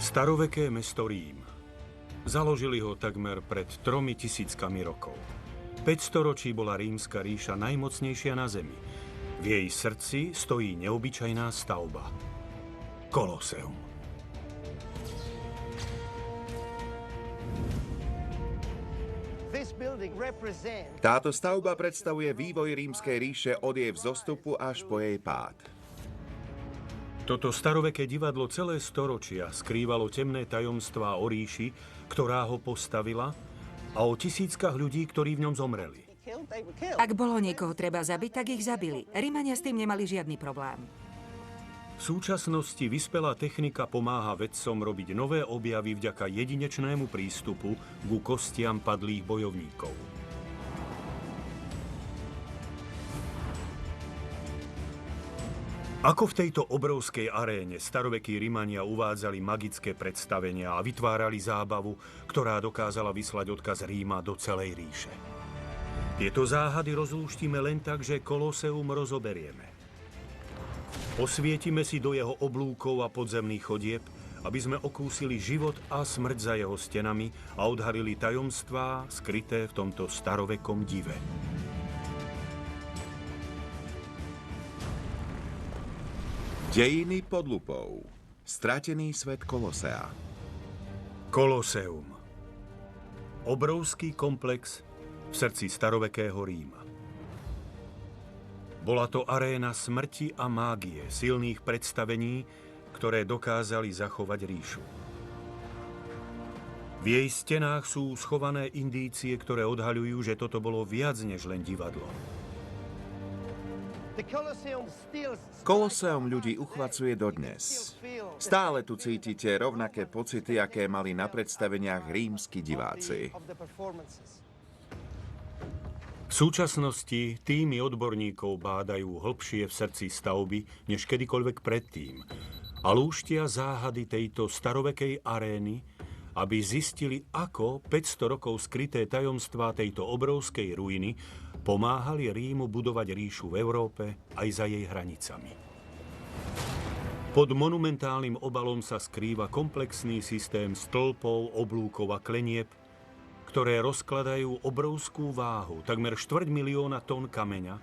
Staroveké mesto Rím. Založili ho takmer pred 3000 rokov. 500 ročí bola Rímska ríša najmocnejšia na zemi. V jej srdci stojí neobyčajná stavba. Koloseum. Táto stavba predstavuje vývoj Rímskej ríše od jej vzostupu až po jej pád. Toto staroveké divadlo celé storočia skrývalo temné tajomstvá o ríši, ktorá ho postavila, a o tisíckach ľudí, ktorí v ňom zomreli. Ak bolo niekoho treba zabiť, tak ich zabili. Rimania s tým nemali žiadny problém. V súčasnosti vyspelá technika pomáha vedcom robiť nové objavy vďaka jedinečnému prístupu ku kostiam padlých bojovníkov. Ako v tejto obrovskej aréne starovekí Rimania uvádzali magické predstavenia a vytvárali zábavu, ktorá dokázala vyslať odkaz Ríma do celej ríše. Tieto záhady rozlúštime len tak, že Koloseum rozoberieme. Osvietime si do jeho oblúkov a podzemných chodieb, aby sme okúsili život a smrť za jeho stenami a odhalili tajomstvá skryté v tomto starovekom dive. Dejiny pod lupou. Stratený svet Kolosea. Koloseum. Obrovský komplex v srdci starovekého Ríma. Bola to aréna smrti a mágie, silných predstavení, ktoré dokázali zachovať ríšu. V jej stenách sú schované indície, ktoré odhaľujú, že toto bolo viac než len divadlo. Koloseum ľudí uchvacuje dodnes. Stále tu cítite rovnaké pocity, aké mali na predstaveniach rímski diváci. V súčasnosti týmy odborníkov bádajú hlbšie v srdci stavby než kedykoľvek predtým a lúštia záhady tejto starovekej arény, aby zistili, ako 500 rokov skryté tajomstvá tejto obrovskej ruiny pomáhali Rímu budovať ríšu v Európe aj za jej hranicami. Pod monumentálnym obalom sa skrýva komplexný systém stĺpov, oblúkov a klenieb, ktoré rozkladajú obrovskú váhu, takmer 250 000 tón kameňa,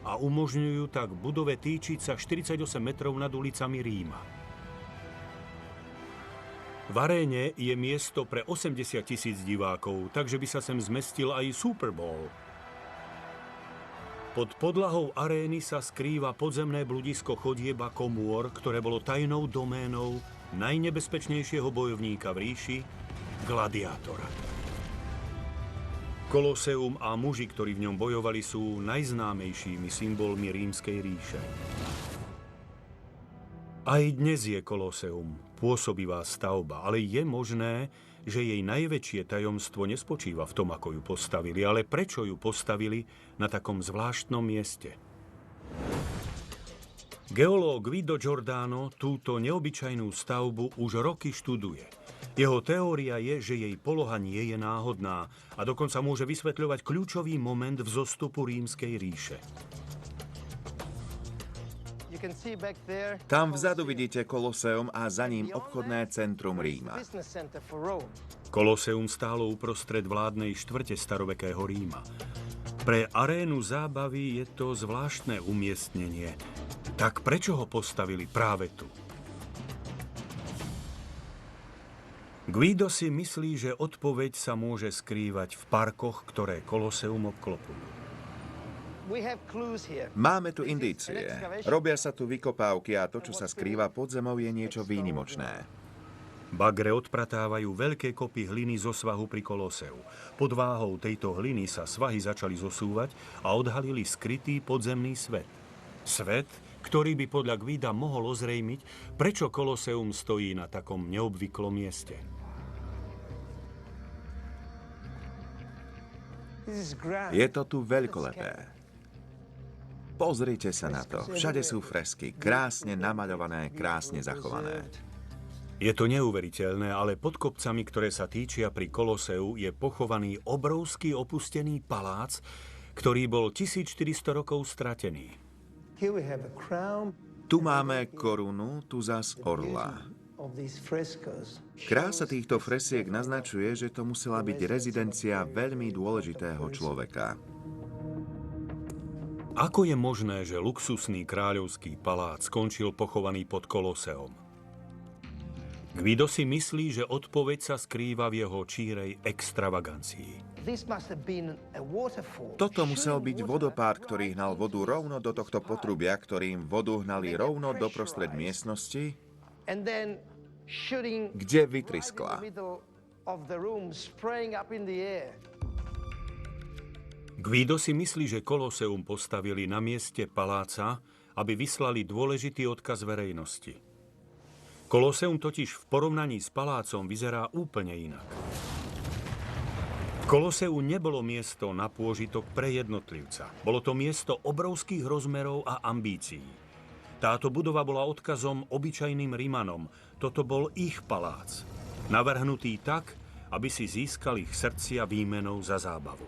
a umožňujú tak budove týčiť sa 48 metrov nad ulicami Ríma. V aréne je miesto pre 80 000 divákov, takže by sa sem zmestil aj Super Bowl. Pod podlahou arény sa skrýva podzemné bludisko chodieb a komôr, ktoré bolo tajnou doménou najnebezpečnejšieho bojovníka v ríši, gladiátora. Koloseum a muži, ktorí v ňom bojovali, sú najznámejšími symbolmi Rímskej ríše. Aj dnes je Koloseum pôsobivá stavba, ale je možné, že jej najväčšie tajomstvo nespočíva v tom, ako ju postavili, ale prečo ju postavili na takom zvláštnom mieste. Geológ Guido Giordano túto neobyčajnú stavbu už roky študuje. Jeho teória je, že jej poloha nie je náhodná a dokonca môže vysvetľovať kľúčový moment vzostupu Rímskej ríše. Tam vzadu vidíte Koloseum a za ním obchodné centrum Ríma. Koloseum stálo uprostred vládnej štvrte starovekého Ríma. Pre arénu zábavy je to zvláštne umiestnenie. Tak prečo ho postavili práve tu? Guido si myslí, že odpoveď sa môže skrývať v parkoch, ktoré Koloseum obklopujú. Máme tu indície. Robia sa tu vykopávky a to, čo sa skrýva pod zemou, je niečo výnimočné. Bagre odpratávajú veľké kopy hliny zo svahu pri Koloseu. Pod váhou tejto hliny sa svahy začali zosúvať a odhalili skrytý podzemný svet. Svet, ktorý by podľa Guida mohol ozrejmiť, prečo Koloseum stojí na takom neobvyklom mieste. Je to tu veľkolepé. Pozrite sa na to. Všade sú fresky, krásne namaľované, krásne zachované. Je to neuveriteľné, ale pod kopcami, ktoré sa týčia pri Koloseu, je pochovaný obrovský opustený palác, ktorý bol 1400 rokov stratený. Tu máme korunu, tu zas orla. Krása týchto fresiek naznačuje, že to musela byť rezidencia veľmi dôležitého človeka. Ako je možné, že luxusný kráľovský palác skončil pochovaný pod Koloseom? Guido si myslí, že odpoveď sa skrýva v jeho čírej extravagancii. Toto musel byť vodopád, ktorý hnal vodu rovno do tohto potrubia, ktorým vodu hnali rovno doprostred miestnosti, kde vytriskla. Guido si myslí, že Koloseum postavili na mieste paláca, aby vyslali dôležitý odkaz verejnosti. Koloseum totiž v porovnaní s palácom vyzerá úplne inak. V Koloseu nebolo miesto na pôžitok pre jednotlivca. Bolo to miesto obrovských rozmerov a ambícií. Táto budova bola odkazom obyčajným Rimanom. Toto bol ich palác. Navrhnutý tak, aby si získal ich srdcia výmenou za zábavu.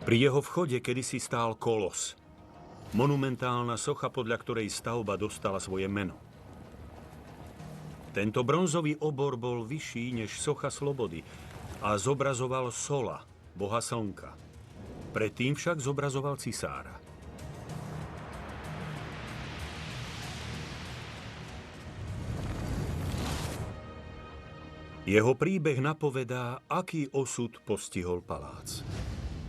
Pri jeho vchode kedysi stál kolos. Monumentálna socha, podľa ktorej stavba dostala svoje meno. Tento bronzový obor bol vyšší než socha slobody a zobrazoval Sola, boha slnka. Predtým však zobrazoval cisára. Jeho príbeh napovedá, aký osud postihol palác.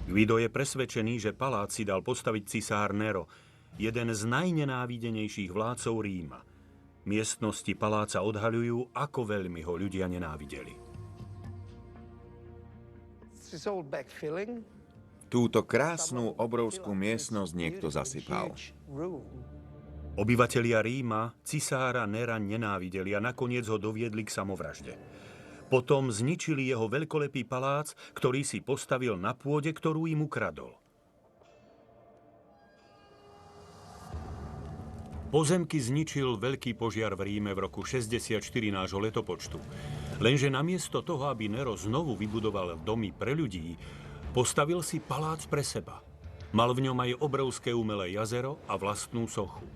Guido je presvedčený, že palác si dal postaviť cisár Nero, jeden z najnenávidenejších vládcov Ríma. Miestnosti paláca odhaľujú, ako veľmi ho ľudia nenávideli. Túto krásnu, obrovskú miestnosť niekto zasypal. Obyvatelia Ríma cisára Nera nenávideli a nakoniec ho doviedli k samovražde. Potom zničili jeho veľkolepý palác, ktorý si postavil na pôde, ktorú im ukradol. Pozemky zničil veľký požiar v Ríme v roku 64 nášho letopočtu. Lenže namiesto toho, aby Nero znovu vybudoval domy pre ľudí, postavil si palác pre seba. Mal v ňom aj obrovské umelé jazero a vlastnú sochu.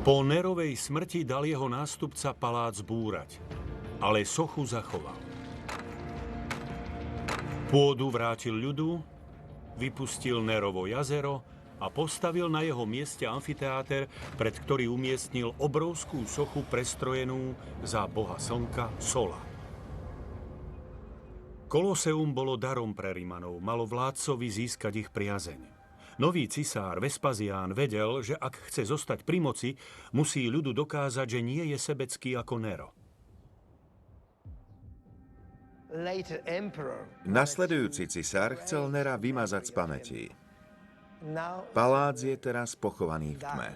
Po Nerovej smrti dal jeho nástupca palác búrať, ale sochu zachoval. Pôdu vrátil ľudu, vypustil Nerovo jazero a postavil na jeho mieste amfiteáter, pred ktorý umiestnil obrovskú sochu prestrojenú za boha slnka Sola. Koloseum bolo darom pre Rimanov, malo vládcovi získať ich priazeň. Nový cisár Vespasián vedel, že ak chce zostať pri moci, musí ľudu dokázať, že nie je sebecký ako Nero. Nasledujúci cisár chcel Nera vymazať z pamäti. Palác je teraz pochovaný v tme.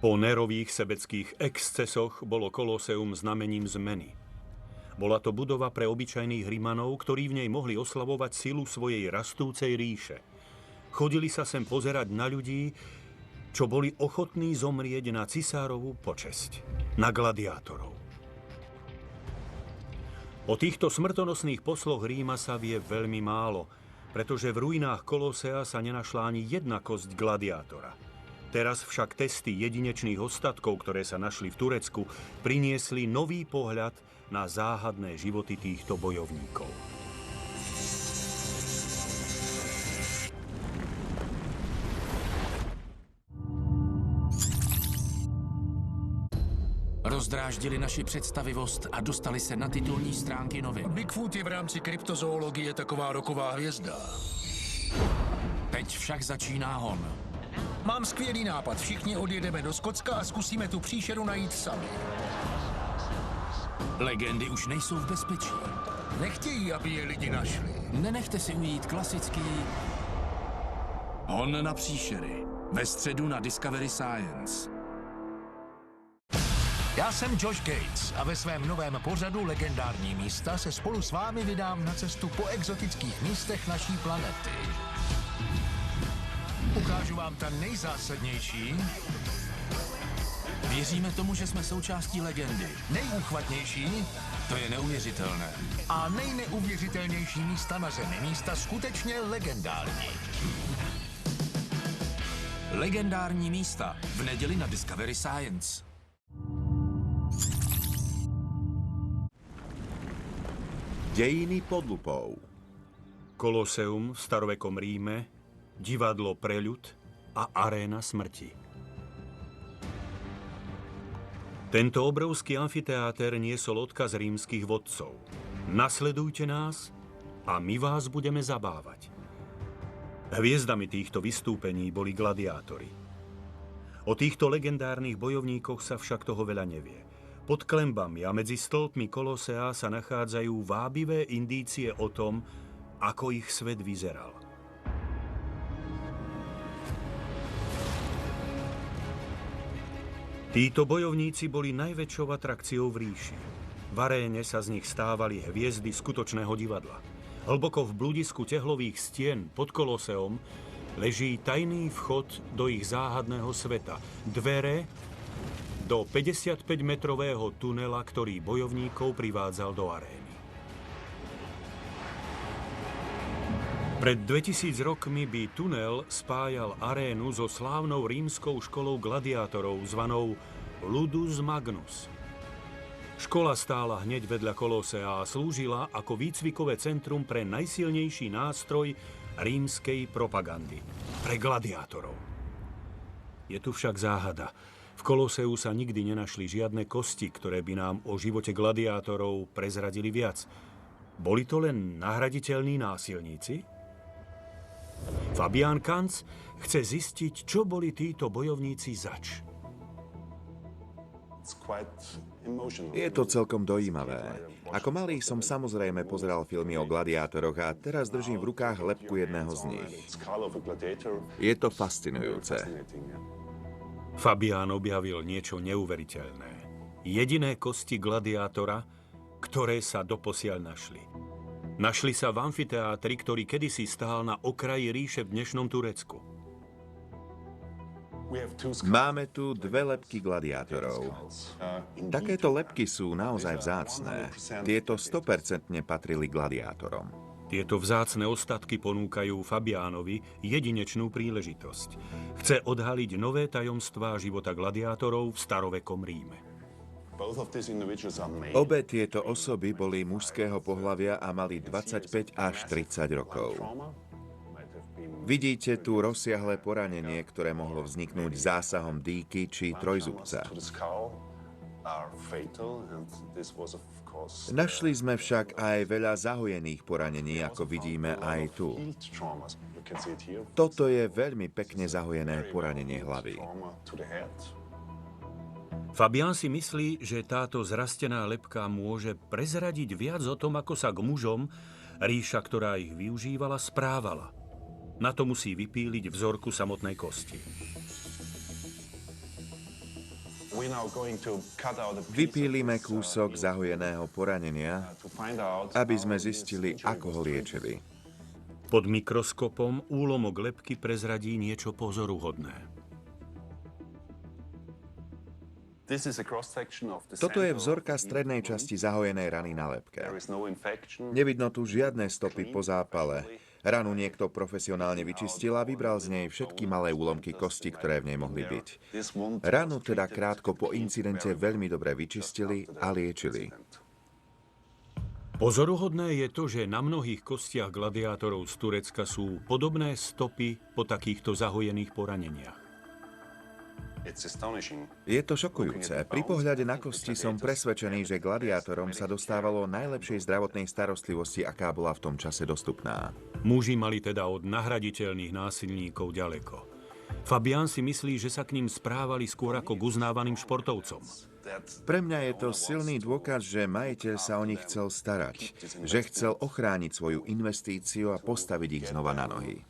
Po Nerových sebeckých excesoch bolo Koloseum znamením zmeny. Bola to budova pre obyčajných Rimanov, ktorí v nej mohli oslavovať silu svojej rastúcej ríše. Chodili sa sem pozerať na ľudí, čo boli ochotní zomrieť na cisárovú počesť, na gladiátorov. O týchto smrtonosných posloch Ríma sa vie veľmi málo, pretože v ruinách Kolosea sa nenašla ani jedna kosť gladiátora. Teraz však testy jedinečných ostatkov, ktoré sa našli v Turecku, priniesli nový pohľad na záhadné životy týchto bojovníkov. Rozdráždili naši představivost a dostali se na titulní stránky novin. Bigfoot je v rámci kryptozoologie taková roková hvězda. Teď však začíná hon. Mám skvělý nápad. Všichni odjedeme do Skotska a zkusíme tu příšeru najít sami. Legendy už nejsou v bezpečí. Nechtějí, aby je lidi našli. Nenechte si ujít klasický hon na příšery. Ve středu na Discovery Science. Já jsem Josh Gates a ve svém novém pořadu Legendární místa se spolu s vámi vydám na cestu po exotických místech naší planety. Ukážu vám ta nejzásadnější, Věříme tomu, že jsme součástí legendy. nejúchvatnější To je neuvěřitelné. a nejneuvěřitelnější místa na Zemi. Místa skutečně legendární. Legendární místa v neděli na Discovery Science. Dejiny pod lupou. Koloseum v starovekom Ríme, divadlo Preľud a aréna smrti. Tento obrovský amfiteáter niesol odkaz rímskych vodcov. Nasledujte nás a my vás budeme zabávať. Hviezdami týchto vystúpení boli gladiátori. O týchto legendárnych bojovníkoch sa však toho veľa nevie. Pod klenbami a medzi stĺpmi Kolosea sa nachádzajú vábivé indície o tom, ako ich svet vyzeral. Títo bojovníci boli najväčšou atrakciou v ríši. V aréne sa z nich stávali hviezdy skutočného divadla. Hlboko v bludisku tehlových stien pod Koloseom leží tajný vchod do ich záhadného sveta. Dvere do 55-metrového tunela, ktorý bojovníkov privádzal do arény. Pred 2000 rokmi by tunel spájal arénu so slávnou rímskou školou gladiátorov zvanou Ludus Magnus. Škola stála hneď vedľa Kolosea a slúžila ako výcvikové centrum pre najsilnejší nástroj rímskej propagandy, pre gladiátorov. Je tu však záhada. V Koloseu sa nikdy nenašli žiadne kosti, ktoré by nám o živote gladiátorov prezradili viac. Boli to len nahraditeľní násilníci? Fabián Kanc chce zistiť, čo boli títo bojovníci zač. Je to celkom dojímavé. Ako malý som samozrejme pozeral filmy o gladiátoroch a teraz držím v rukách lebku jedného z nich. Je to fascinujúce. Fabián objavil niečo neuveriteľné. Jediné kosti gladiátora, ktoré sa doposiaľ našli. Našli sa v amfiteátri, ktorý kedysi stál na okraji ríše v dnešnom Turecku. Máme tu dve lebky gladiátorov. Takéto lebky sú naozaj vzácne. Tieto 100% patrili gladiátorom. Tieto vzácne ostatky ponúkajú Fabiánovi jedinečnú príležitosť. Chce odhaliť nové tajomstvá života gladiátorov v starovekom Ríme. Obe tieto osoby boli mužského pohlavia a mali 25 až 30 rokov. Vidíte tu rozsiahle poranenie, ktoré mohlo vzniknúť zásahom dýky či trojzubca. Našli sme však aj veľa zahojených poranení, ako vidíme aj tu. Toto je veľmi pekne zahojené poranenie hlavy. Fabián si myslí, že táto zrastená lebka môže prezradiť viac o tom, ako sa k mužom ríša, ktorá ich využívala, správala. Na to musí vypíliť vzorku samotnej kosti. Vypílime kúsok zahojeného poranenia, aby sme zistili, ako ho liečili. Pod mikroskopom úlomok lebky prezradí niečo pozoruhodné. Toto je vzorka strednej časti zahojenej rany na lebke. Nevidno tu žiadne stopy po zápale. Ranu niekto profesionálne vyčistil a vybral z nej všetky malé úlomky kosti, ktoré v nej mohli byť. Ranu teda krátko po incidente veľmi dobre vyčistili a liečili. Pozoruhodné je to, že na mnohých kostiach gladiátorov z Turecka sú podobné stopy po takýchto zahojených poraneniach. Je to šokujúce. Pri pohľade na kosti som presvedčený, že gladiátorom sa dostávalo najlepšej zdravotnej starostlivosti, aká bola v tom čase dostupná. Muži mali teda od nahraditeľných násilníkov ďaleko. Fabián si myslí, že sa k ním správali skôr ako k uznávaným športovcom. Pre mňa je to silný dôkaz, že majiteľ sa o nich chcel starať, že chcel ochrániť svoju investíciu a postaviť ich znova na nohy.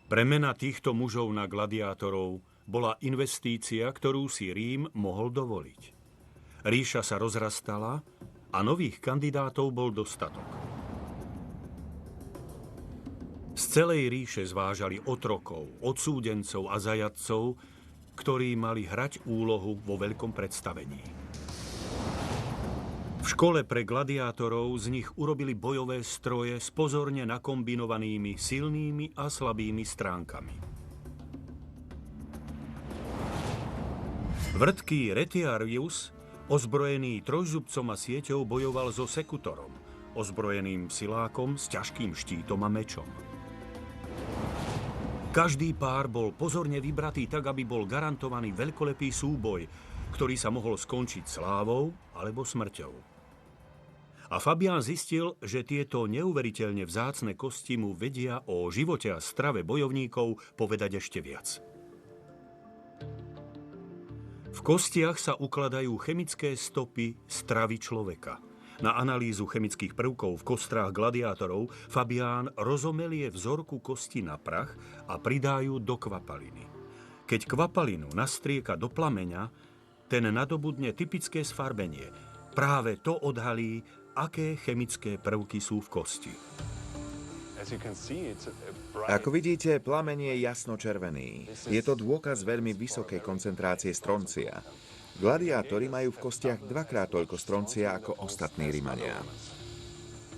Premena týchto mužov na gladiátorov bola investícia, ktorú si Rím mohol dovoliť. Ríša sa rozrastala a nových kandidátov bol dostatok. Z celej ríše zvážali otrokov, odsúdencov a zajatcov, ktorí mali hrať úlohu vo veľkom predstavení. V škole pre gladiátorov z nich urobili bojové stroje s pozorne nakombinovanými silnými a slabými stránkami. Vrtký Retiarius, ozbrojený trojzubcom a sieťou, bojoval so Sekutorom, ozbrojeným silákom s ťažkým štítom a mečom. Každý pár bol pozorne vybratý tak, aby bol garantovaný veľkolepý súboj, ktorý sa mohol skončiť slávou alebo smrťou. A Fabián zistil, že tieto neuveriteľne vzácne kosti mu vedia o živote a strave bojovníkov povedať ešte viac. V kostiach sa ukladajú chemické stopy stravy človeka. Na analýzu chemických prvkov v kostrách gladiátorov Fabián rozomelie vzorku kosti na prach a pridá ju do kvapaliny. Keď kvapalinu nastrieka do plameňa, ten nadobudne typické sfarbenie. Práve to odhalí, aké chemické prvky sú v kosti. Ako vidíte, plameň je jasno-červený. Je to dôkaz veľmi vysokej koncentrácie stroncia. Gladiátori majú v kostiach dvakrát toľko stroncia ako ostatní Rimania.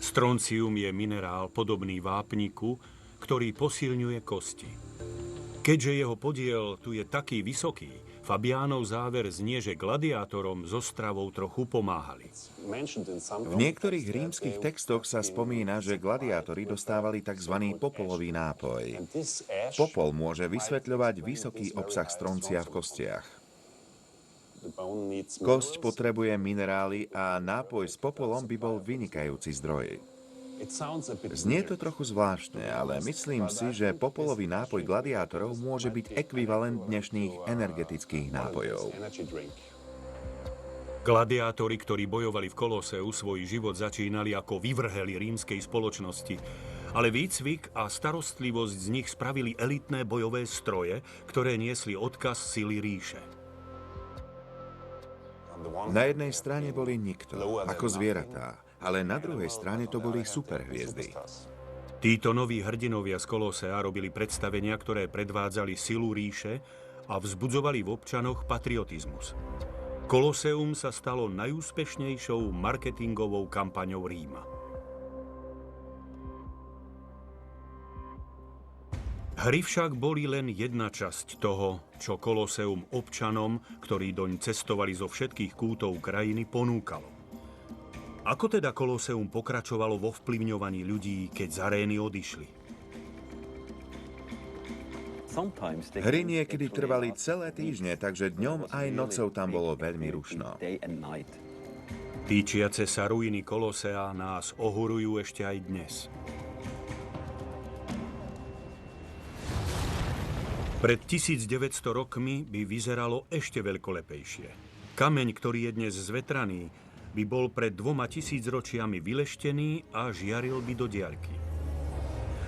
Stroncium je minerál podobný vápniku, ktorý posilňuje kosti. Keďže jeho podiel tu je taký vysoký, Fabiánov záver znie, že gladiátorom so stravou trochu pomáhali. V niektorých rímskych textoch sa spomína, že gladiátori dostávali tzv. Popolový nápoj. Popol môže vysvetľovať vysoký obsah stroncia v kostiach. Kosť potrebuje minerály a nápoj s popolom by bol vynikajúci zdroj. Znie to trochu zvláštne, ale myslím si, že popolový nápoj gladiátorov môže byť ekvivalent dnešných energetických nápojov. Gladiátori, ktorí bojovali v Koloseu, svoj život začínali ako vyvrheli rímskej spoločnosti, ale výcvik a starostlivosť z nich spravili elitné bojové stroje, ktoré niesli odkaz sily ríše. Na jednej strane boli nikto, ako zvieratá, ale na druhej strane to boli superhviezdy. Títo noví hrdinovia z Kolosea robili predstavenia, ktoré predvádzali silu ríše a vzbudzovali v občanoch patriotizmus. Koloseum sa stalo najúspešnejšou marketingovou kampaňou Ríma. Hry však boli len jedna časť toho, čo Koloseum občanom, ktorí doň cestovali zo všetkých kútov krajiny, ponúkalo. Ako teda Koloseum pokračovalo vo vplyvňovaní ľudí, keď z arény odišli? Hry niekedy trvali celé týždne, takže dňom aj nocou tam bolo veľmi rušno. Týčiace sa ruiny Kolosea nás ohurujú ešte aj dnes. Pred 1900 rokmi by vyzeralo ešte veľkolepejšie. Kameň, ktorý je dnes zvetraný, by bol pred 2000 ročiami vyleštený a žiaril by do diaľky.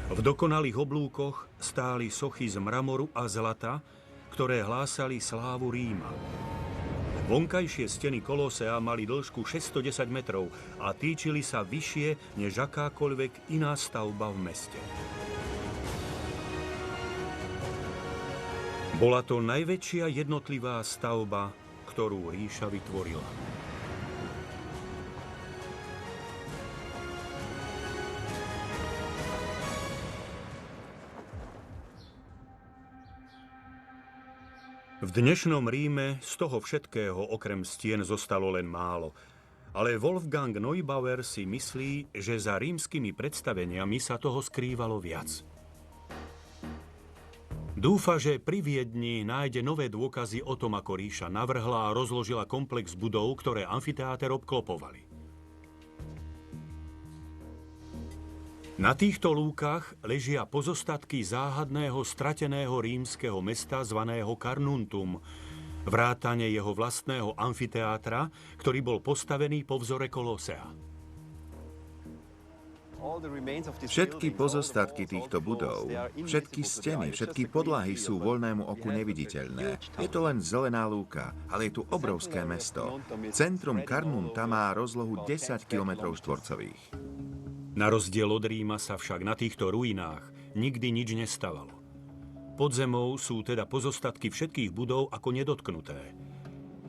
V dokonalých oblúkoch stáli sochy z mramoru a zlata, ktoré hlásali slávu Ríma. Vonkajšie steny Kolosea mali dĺžku 610 metrov a týčili sa vyššie než akákoľvek iná stavba v meste. Bola to najväčšia jednotlivá stavba, ktorú ríša vytvorila. V dnešnom Ríme z toho všetkého okrem stien zostalo len málo. Ale Wolfgang Neubauer si myslí, že za rímskymi predstaveniami sa toho skrývalo viac. Dúfa, že pri Viedni nájde nové dôkazy o tom, ako ríša navrhla a rozložila komplex budov, ktoré amfiteáter obklopovali. Na týchto lúkach ležia pozostatky záhadného strateného rímskeho mesta zvaného Carnuntum, vrátane jeho vlastného amfiteátra, ktorý bol postavený po vzore Kolosea. Všetky pozostatky týchto budov, všetky steny, všetky podlahy sú voľnému oku neviditeľné. Je to len zelená lúka, ale je tu obrovské mesto. Centrum Carnunta má rozlohu 10 km štvorcových. Na rozdiel od Ríma sa však na týchto ruinách nikdy nič nestavalo. Pod zemou sú teda pozostatky všetkých budov ako nedotknuté.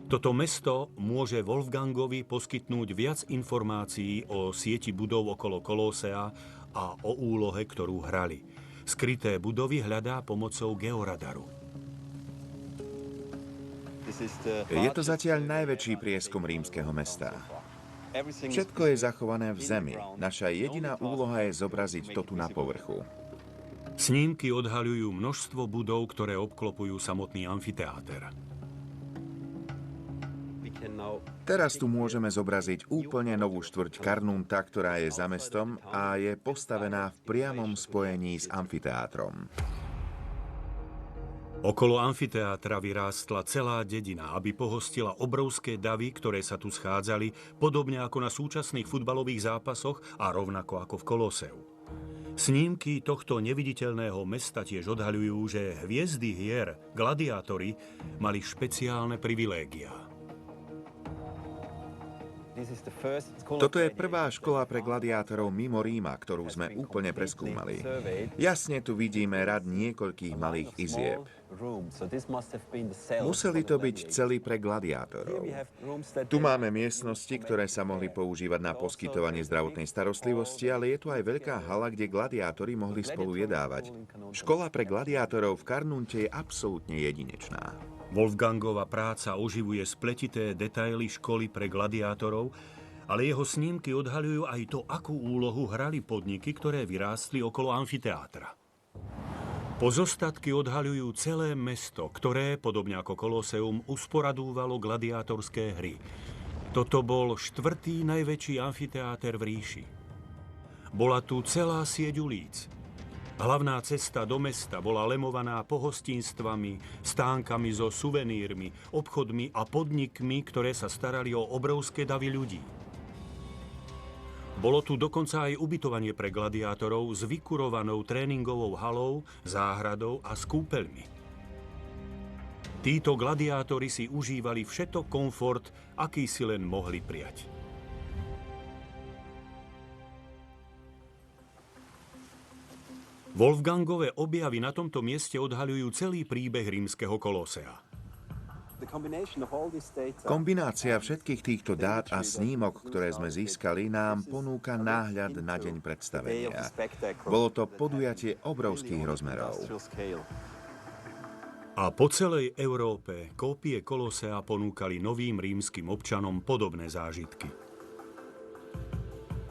Toto mesto môže Wolfgangovi poskytnúť viac informácií o sieti budov okolo Kolosea a o úlohe, ktorú hrali. Skryté budovy hľadá pomocou georadaru. Je to zatiaľ najväčší prieskum rímskeho mesta. Všetko je zachované v zemi. Naša jediná úloha je zobraziť to tu na povrchu. Snímky odhaľujú množstvo budov, ktoré obklopujú samotný amfiteáter. Teraz tu môžeme zobraziť úplne novú štvrť Carnunta, ktorá je za mestom a je postavená v priamom spojení s amfiteátrom. Okolo amfiteátra vyrástla celá dedina, aby pohostila obrovské davy, ktoré sa tu schádzali, podobne ako na súčasných futbalových zápasoch a rovnako ako v Koloseu. Snímky tohto neviditeľného mesta tiež odhaľujú, že hviezdy hier, gladiátori, mali špeciálne privilégiá. Toto je prvá škola pre gladiátorov mimo Ríma, ktorú sme úplne preskúmali. Jasne tu vidíme rad niekoľkých malých izieb. Museli to byť celí pre gladiátorov. Tu máme miestnosti, ktoré sa mohli používať na poskytovanie zdravotnej starostlivosti, ale je tu aj veľká hala, kde gladiátori mohli spolu jedávať. Škola pre gladiátorov v Carnunte je absolútne jedinečná. Wolfgangova práca oživuje spletité detaily školy pre gladiátorov, ale jeho snímky odhaľujú aj to, akú úlohu hrali podniky, ktoré vyrástli okolo amfiteátra. Pozostatky odhaľujú celé mesto, ktoré, podobne ako Koloseum, usporadúvalo gladiátorské hry. Toto bol štvrtý najväčší amfiteáter v ríši. Bola tu celá sieť ulic. Hlavná cesta do mesta bola lemovaná pohostinstvami, stánkami so suvenírmi, obchodmi a podnikmi, ktoré sa starali o obrovské davy ľudí. Bolo tu dokonca aj ubytovanie pre gladiátorov s vykurovanou tréningovou halou, záhradou a s kúpeľmi. Títo gladiátori si užívali všetok komfort, aký si len mohli prijať. Wolfgangové objavy na tomto mieste odhaľujú celý príbeh rímskeho Kolosea. Kombinácia všetkých týchto dát a snímok, ktoré sme získali, nám ponúka náhľad na deň predstavenia. Bolo to podujatie obrovských rozmerov. A po celej Európe kópie Kolosea ponúkali novým rímskym občanom podobné zážitky.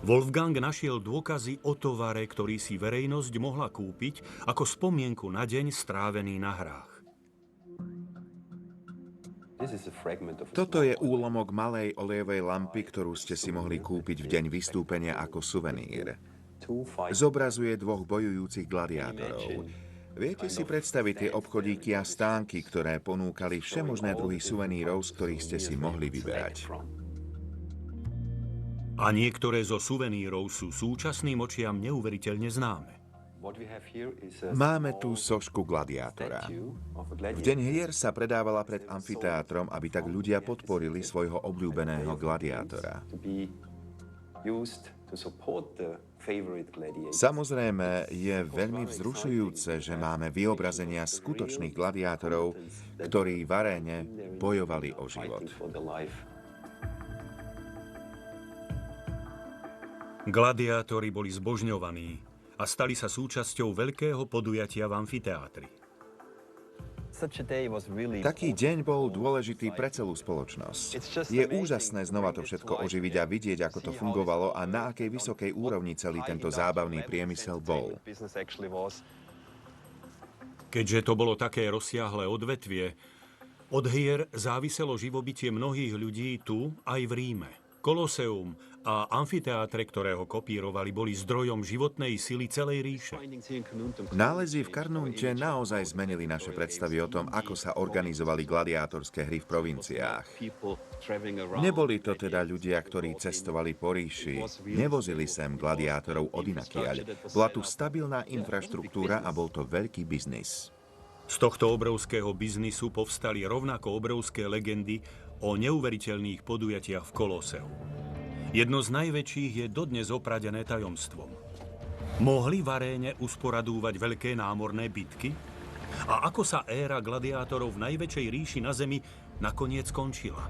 Wolfgang našiel dôkazy o tovare, ktorý si verejnosť mohla kúpiť ako spomienku na deň strávený na hrách. Toto je úlomok malej olejovej lampy, ktorú ste si mohli kúpiť v deň vystúpenia ako suvenír. Zobrazuje dvoch bojujúcich gladiátorov. Viete si predstaviť tie obchodíky a stánky, ktoré ponúkali všemožné druhy suvenírov, z ktorých ste si mohli vyberať. A niektoré zo suvenírov sú súčasným očiam neuveriteľne známe. Máme tu sošku gladiátora. V deň hier sa predávala pred amfiteátrom, aby tak ľudia podporili svojho obľúbeného gladiátora. Samozrejme, je veľmi vzrušujúce, že máme vyobrazenia skutočných gladiátorov, ktorí v aréne bojovali o život. Gladiátori boli zbožňovaní a stali sa súčasťou veľkého podujatia v amfiteátri. Taký deň bol dôležitý pre celú spoločnosť. Je úžasné znova to všetko oživiť a vidieť, ako to fungovalo a na akej vysokej úrovni celý tento zábavný priemysel bol. Keďže to bolo také rozsiahle odvetvie, od hier záviselo živobytie mnohých ľudí tu aj v Ríme. Koloseum a amfiteátre, ktorého kopírovali, boli zdrojom životnej sily celej ríše. Nálezy v Carnunte naozaj zmenili naše predstavy o tom, ako sa organizovali gladiátorské hry v provinciách. Neboli to teda ľudia, ktorí cestovali po ríši. Nevozili sem gladiátorov odinakiaľ. Bola tu stabilná infraštruktúra a bol to veľký biznis. Z tohto obrovského biznisu povstali rovnako obrovské legendy o neuveriteľných podujatiach v Koloseu. Jedno z najväčších je dodnes opradené tajomstvom. Mohli v aréne usporadúvať veľké námorné bitky? A ako sa éra gladiátorov v najväčšej ríši na Zemi nakoniec skončila?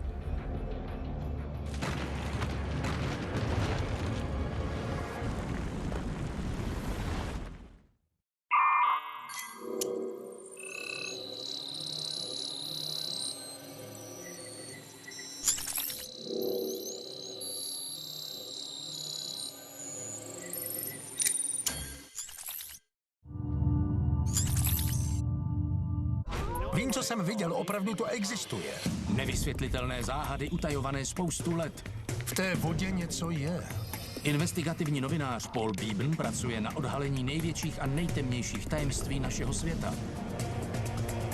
Vím, co jsem viděl, opravdu to existuje. Nevysvětlitelné záhady utajované spoustu let. V té vodě něco je. Investigativní novinář Paul Beeben pracuje na odhalení největších a nejtemnějších tajemství našeho světa.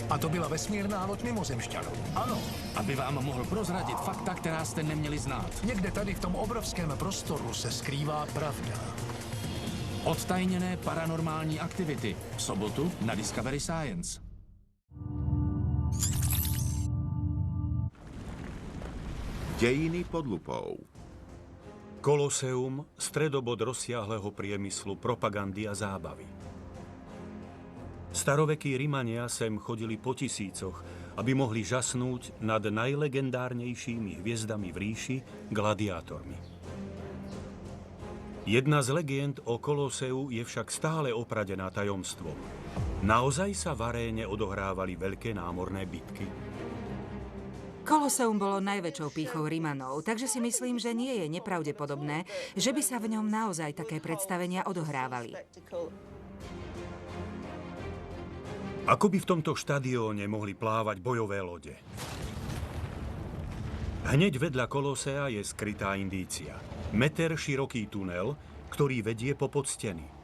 A to byla vesmírná loď mimozemšťanů. Ano, Aby vám mohl prozradit fakta, která jste neměli znát. někde tady v tom obrovském prostoru se skrývá pravda. Odtajněné paranormální aktivity. V sobotu na Discovery Science. Dejiny pod lupou. Koloseum, stredobod rozsiahleho priemyslu, propagandy a zábavy. Starovekí Rimania sem chodili po tisícoch, aby mohli žasnúť nad najlegendárnejšími hviezdami v ríši, gladiátormi. Jedna z legend o Koloseu je však stále opradená tajomstvom. Naozaj sa v aréne odohrávali veľké námorné bitky? Koloseum bolo najväčšou pýchou Rimanov, takže si myslím, že nie je nepravdepodobné, že by sa v ňom naozaj také predstavenia odohrávali. Ako by v tomto štadióne mohli plávať bojové lode? Hneď vedľa Kolosea je skrytá indícia. Meter široký tunel, ktorý vedie po podsteny.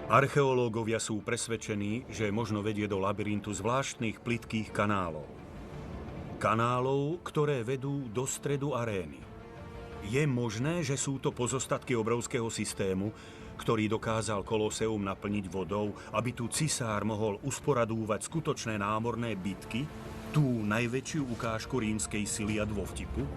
Archeológovia sú presvedčení, že možno vedie do labyrintu zvláštnych plytkých kanálov. Kanálov, ktoré vedú do stredu arény. Je možné, že sú to pozostatky obrovského systému, ktorý dokázal Koloseum naplniť vodou, aby tu cisár mohol usporadúvať skutočné námorné bitky, tú najväčšiu ukážku rímskej sily a dôvtipu?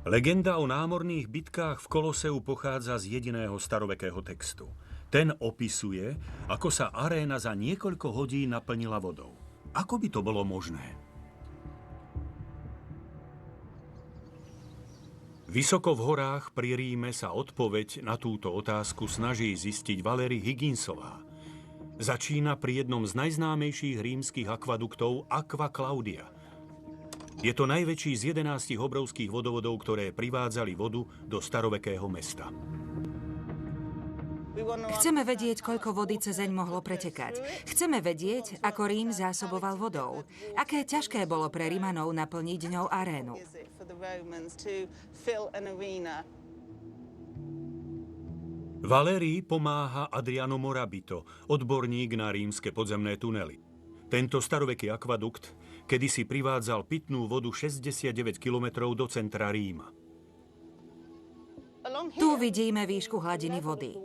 Legenda o námorných bitkách v Koloseu pochádza z jediného starovekého textu. Ten opisuje, ako sa aréna za niekoľko hodín naplnila vodou. Ako by to bolo možné? Vysoko v horách pri Ríme sa odpoveď na túto otázku snaží zistiť Valery Higginsová. Začína pri jednom z najznámejších rímskych akvaduktov Aqua Claudia. Je to najväčší z 11 obrovských vodovodov, ktoré privádzali vodu do starovekého mesta. Chceme vedieť, koľko vody cezeň mohlo pretekať. Chceme vedieť, ako Rím zásoboval vodou. Aké ťažké bolo pre Rimanov naplniť ňou arénu. Valérii pomáha Adriano Morabito, odborník na rímske podzemné tunely. Tento staroveký akvadukt kedysi privádzal pitnú vodu 69 kilometrov do centra Ríma. Tu vidíme výšku hladiny vody.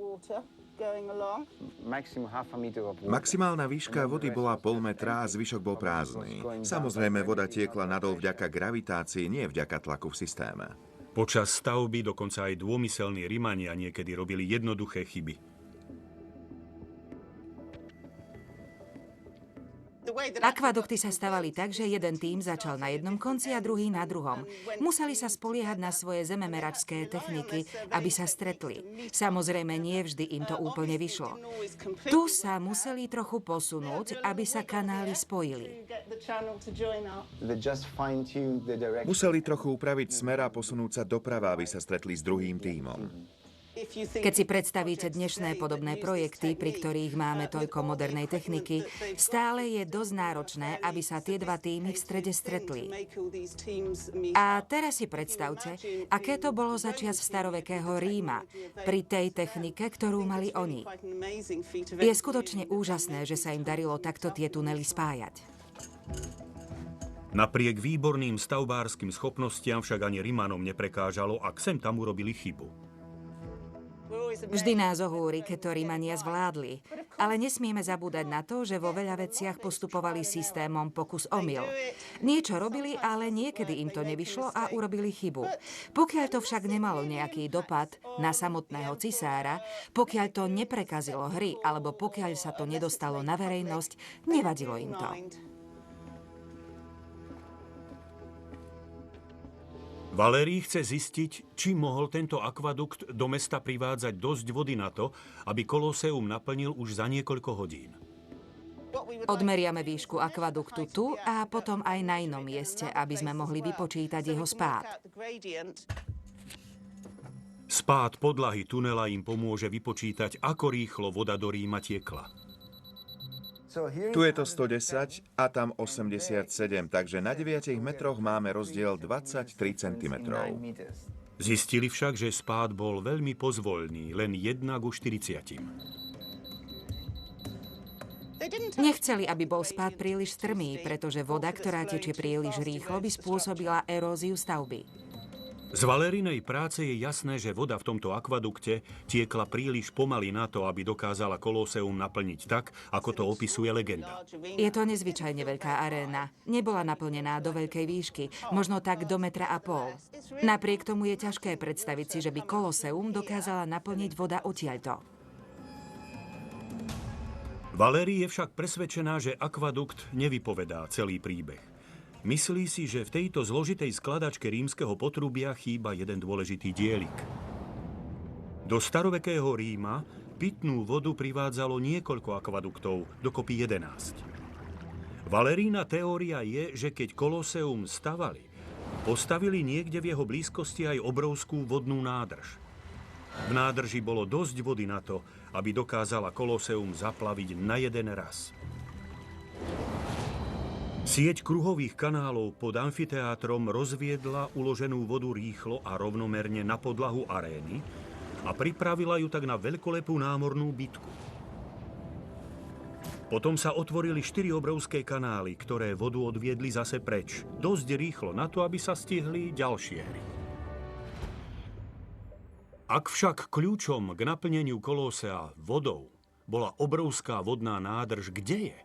Maximálna výška vody bola pol metra a zvyšok bol prázdny. Samozrejme, voda tiekla nadol vďaka gravitácii, nie vďaka tlaku v systéme. Počas stavby dokonca aj dômyselní Rimania niekedy robili jednoduché chyby. Akvadukty sa stavali tak, že jeden tím začal na jednom konci a druhý na druhom. Museli sa spoliehať na svoje zememeračské techniky, aby sa stretli. Samozrejme, nie vždy im to úplne vyšlo. Tu sa museli trochu posunúť, aby sa kanály spojili. Museli trochu upraviť smer a posunúť sa doprava, aby sa stretli s druhým tímom. Keď si predstavíte dnešné podobné projekty, pri ktorých máme toľko modernej techniky, stále je dosť náročné, aby sa tie dva týmy v strede stretli. A teraz si predstavte, aké to bolo začiať starovekého Ríma pri tej technike, ktorú mali oni. Je skutočne úžasné, že sa im darilo takto tie tunely spájať. Napriek výborným stavbárskym schopnostiam však ani Rimanom neprekážalo, ak sem tam urobili chybu. Vždy nás ohúri, keď to Rimania zvládli. Ale nesmieme zabúdať na to, že vo veľa veciach postupovali systémom pokus omyl. Niečo robili, ale niekedy im to nevyšlo a urobili chybu. Pokiaľ to však nemalo nejaký dopad na samotného cisára, pokiaľ to neprekazilo hry, alebo pokiaľ sa to nedostalo na verejnosť, nevadilo im to. Valérii chce zistiť, či mohol tento akvadukt do mesta privádzať dosť vody na to, aby Koloseum naplnil už za niekoľko hodín. Odmeriame výšku akvaduktu tu a potom aj na inom mieste, aby sme mohli vypočítať jeho spád. Spád podlahy tunela im pomôže vypočítať, ako rýchlo voda do Ríma tiekla. Tu je to 110 a tam 87, takže na 9 metroch máme rozdiel 23 cm. Zistili však, že spád bol veľmi pozvoľný, len 1:40. Nechceli, aby bol spád príliš strmý, pretože voda, ktorá tečie príliš rýchlo, by spôsobila eróziu stavby. Z Valérinej práce je jasné, že voda v tomto akvadukte tiekla príliš pomaly na to, aby dokázala Kolóseum naplniť tak, ako to opisuje legenda. Je to nezvyčajne veľká aréna. Nebola naplnená do veľkej výšky, možno tak do 1,5 metra. Napriek tomu je ťažké predstaviť si, že by Kolóseum dokázala naplniť voda odtiaľto. Valérie je však presvedčená, že akvadukt nevypovedá celý príbeh. Myslí si, že v tejto zložitej skladačke rímskeho potrubia chýba jeden dôležitý dielik. Do starovekého Ríma pitnú vodu privádzalo niekoľko akvaduktov, dokopy 11. Valérína teória je, že keď Kolóseum stavali, postavili niekde v jeho blízkosti aj obrovskú vodnú nádrž. V nádrži bolo dosť vody na to, aby dokázala Kolóseum zaplaviť na jeden raz. Sieť kruhových kanálov pod amfiteátrom rozviedla uloženú vodu rýchlo a rovnomerne na podlahu arény a pripravila ju tak na veľkolepú námornú bitku. Potom sa otvorili 4 obrovské kanály, ktoré vodu odviedli zase preč, dosť rýchlo na to, aby sa stihli ďalšie hry. Ak však kľúčom k naplneniu Kolósea vodou bola obrovská vodná nádrž, kde je?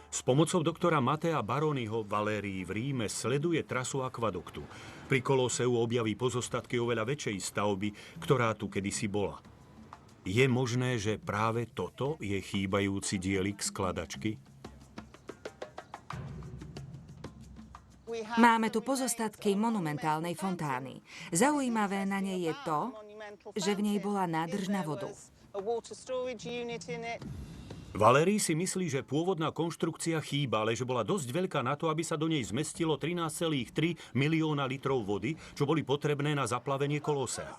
S pomocou doktora Matea Baroniho Valérii v Ríme sleduje trasu akvaduktu. Pri Kolóseu objaví pozostatky oveľa väčšej stavby, ktorá tu kedysi bola. Je možné, že práve toto je chýbajúci dielik skladačky? Máme tu pozostatky monumentálnej fontány. Zaujímavé na nej je to, že v nej bola nádrž na vodu. Valéry si myslí, že pôvodná konštrukcia chýba, ale že bola dosť veľká na to, aby sa do nej zmestilo 13,3 milióna litrov vody, čo boli potrebné na zaplavenie Kolósea.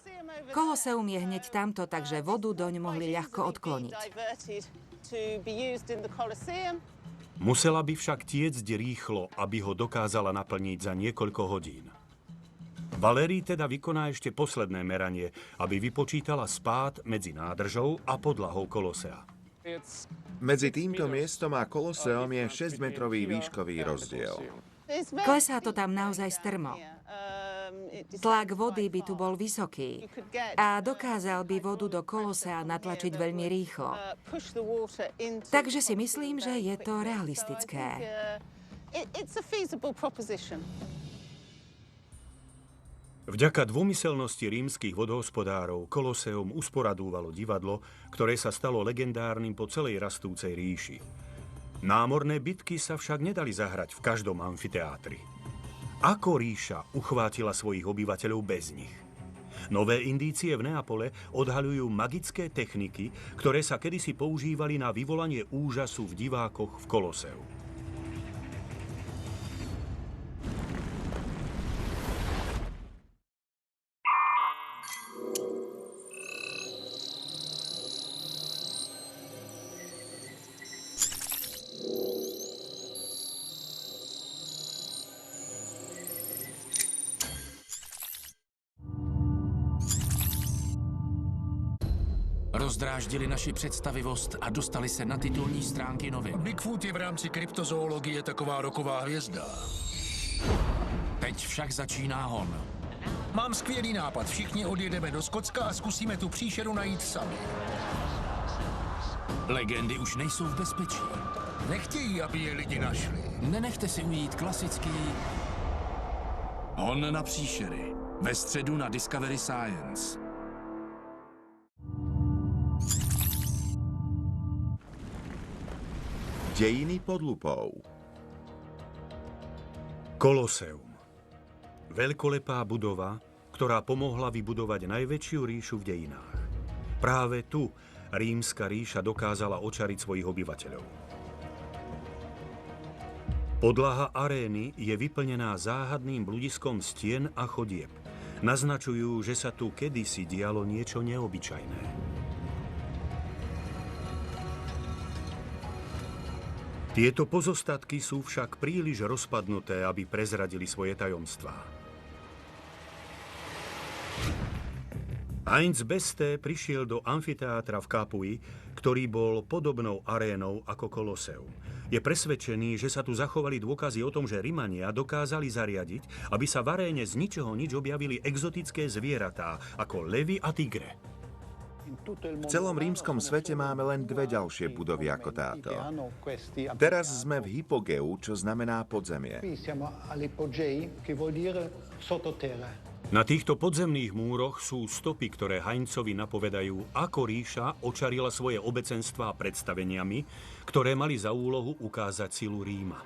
Kolóseum je hneď tamto, takže vodu doň mohli ľahko odkloniť. Musela by však tiecť rýchlo, aby ho dokázala naplniť za niekoľko hodín. Valéry teda vykoná ešte posledné meranie, aby vypočítala spád medzi nádržou a podlahou Kolósea. Medzi týmto miestom a Kolóseom je 6-metrový výškový rozdiel. Klesá to tam naozaj strmo. Tlak vody by tu bol vysoký a dokázal by vodu do Kolósea natlačiť veľmi rýchlo. Takže si myslím, že je to realistické. Vďaka dômyselnosti rímskych vodohospodárov Kolóseum usporadúvalo divadlo, ktoré sa stalo legendárnym po celej rastúcej ríši. Námorné bitky sa však nedali zahrať v každom amfiteátri. Ako ríša uchvátila svojich obyvateľov bez nich? Nové indície v Neapole odhaľujú magické techniky, ktoré sa kedysi používali na vyvolanie úžasu v divákoch v Kolóseu. Rozdráždili naši představivost a dostali se na titulní stránky novin. Bigfoot je v rámci kryptozoologie taková roková hvězda. Teď však začíná hon. Mám skvělý nápad. Všichni odjedeme do Skotska a zkusíme tu příšeru najít sami. Legendy už nejsou v bezpečí. Nechtějí, aby je lidi našli. Nenechte si ujít klasický hon na příšery. Ve středu na Discovery Science. Dejiny pod lupou. Kolóseum. Veľkolepá budova, ktorá pomohla vybudovať najväčšiu ríšu v dejinách. Práve tu rímska ríša dokázala očariť svojich obyvateľov. Podlaha arény je vyplnená záhadným bludiskom stien a chodieb. Naznačujú, že sa tu kedysi dialo niečo neobyčajné. Tieto pozostatky sú však príliš rozpadnuté, aby prezradili svoje tajomstvá. Heinz Beste prišiel do amfiteátra v Capui, ktorý bol podobnou arénou ako Koloseum. Je presvedčený, že sa tu zachovali dôkazy o tom, že Rimania dokázali zariadiť, aby sa v aréne z ničoho nič objavili exotické zvieratá, ako levy a tigre. V celom rímskom svete máme len 2 ďalšie budovy ako táto. Teraz sme v Hypogeu, čo znamená podzemie. Na týchto podzemných múroch sú stopy, ktoré Heinzovi napovedajú, ako ríša očarila svoje obecenstvá predstaveniami, ktoré mali za úlohu ukázať silu Ríma.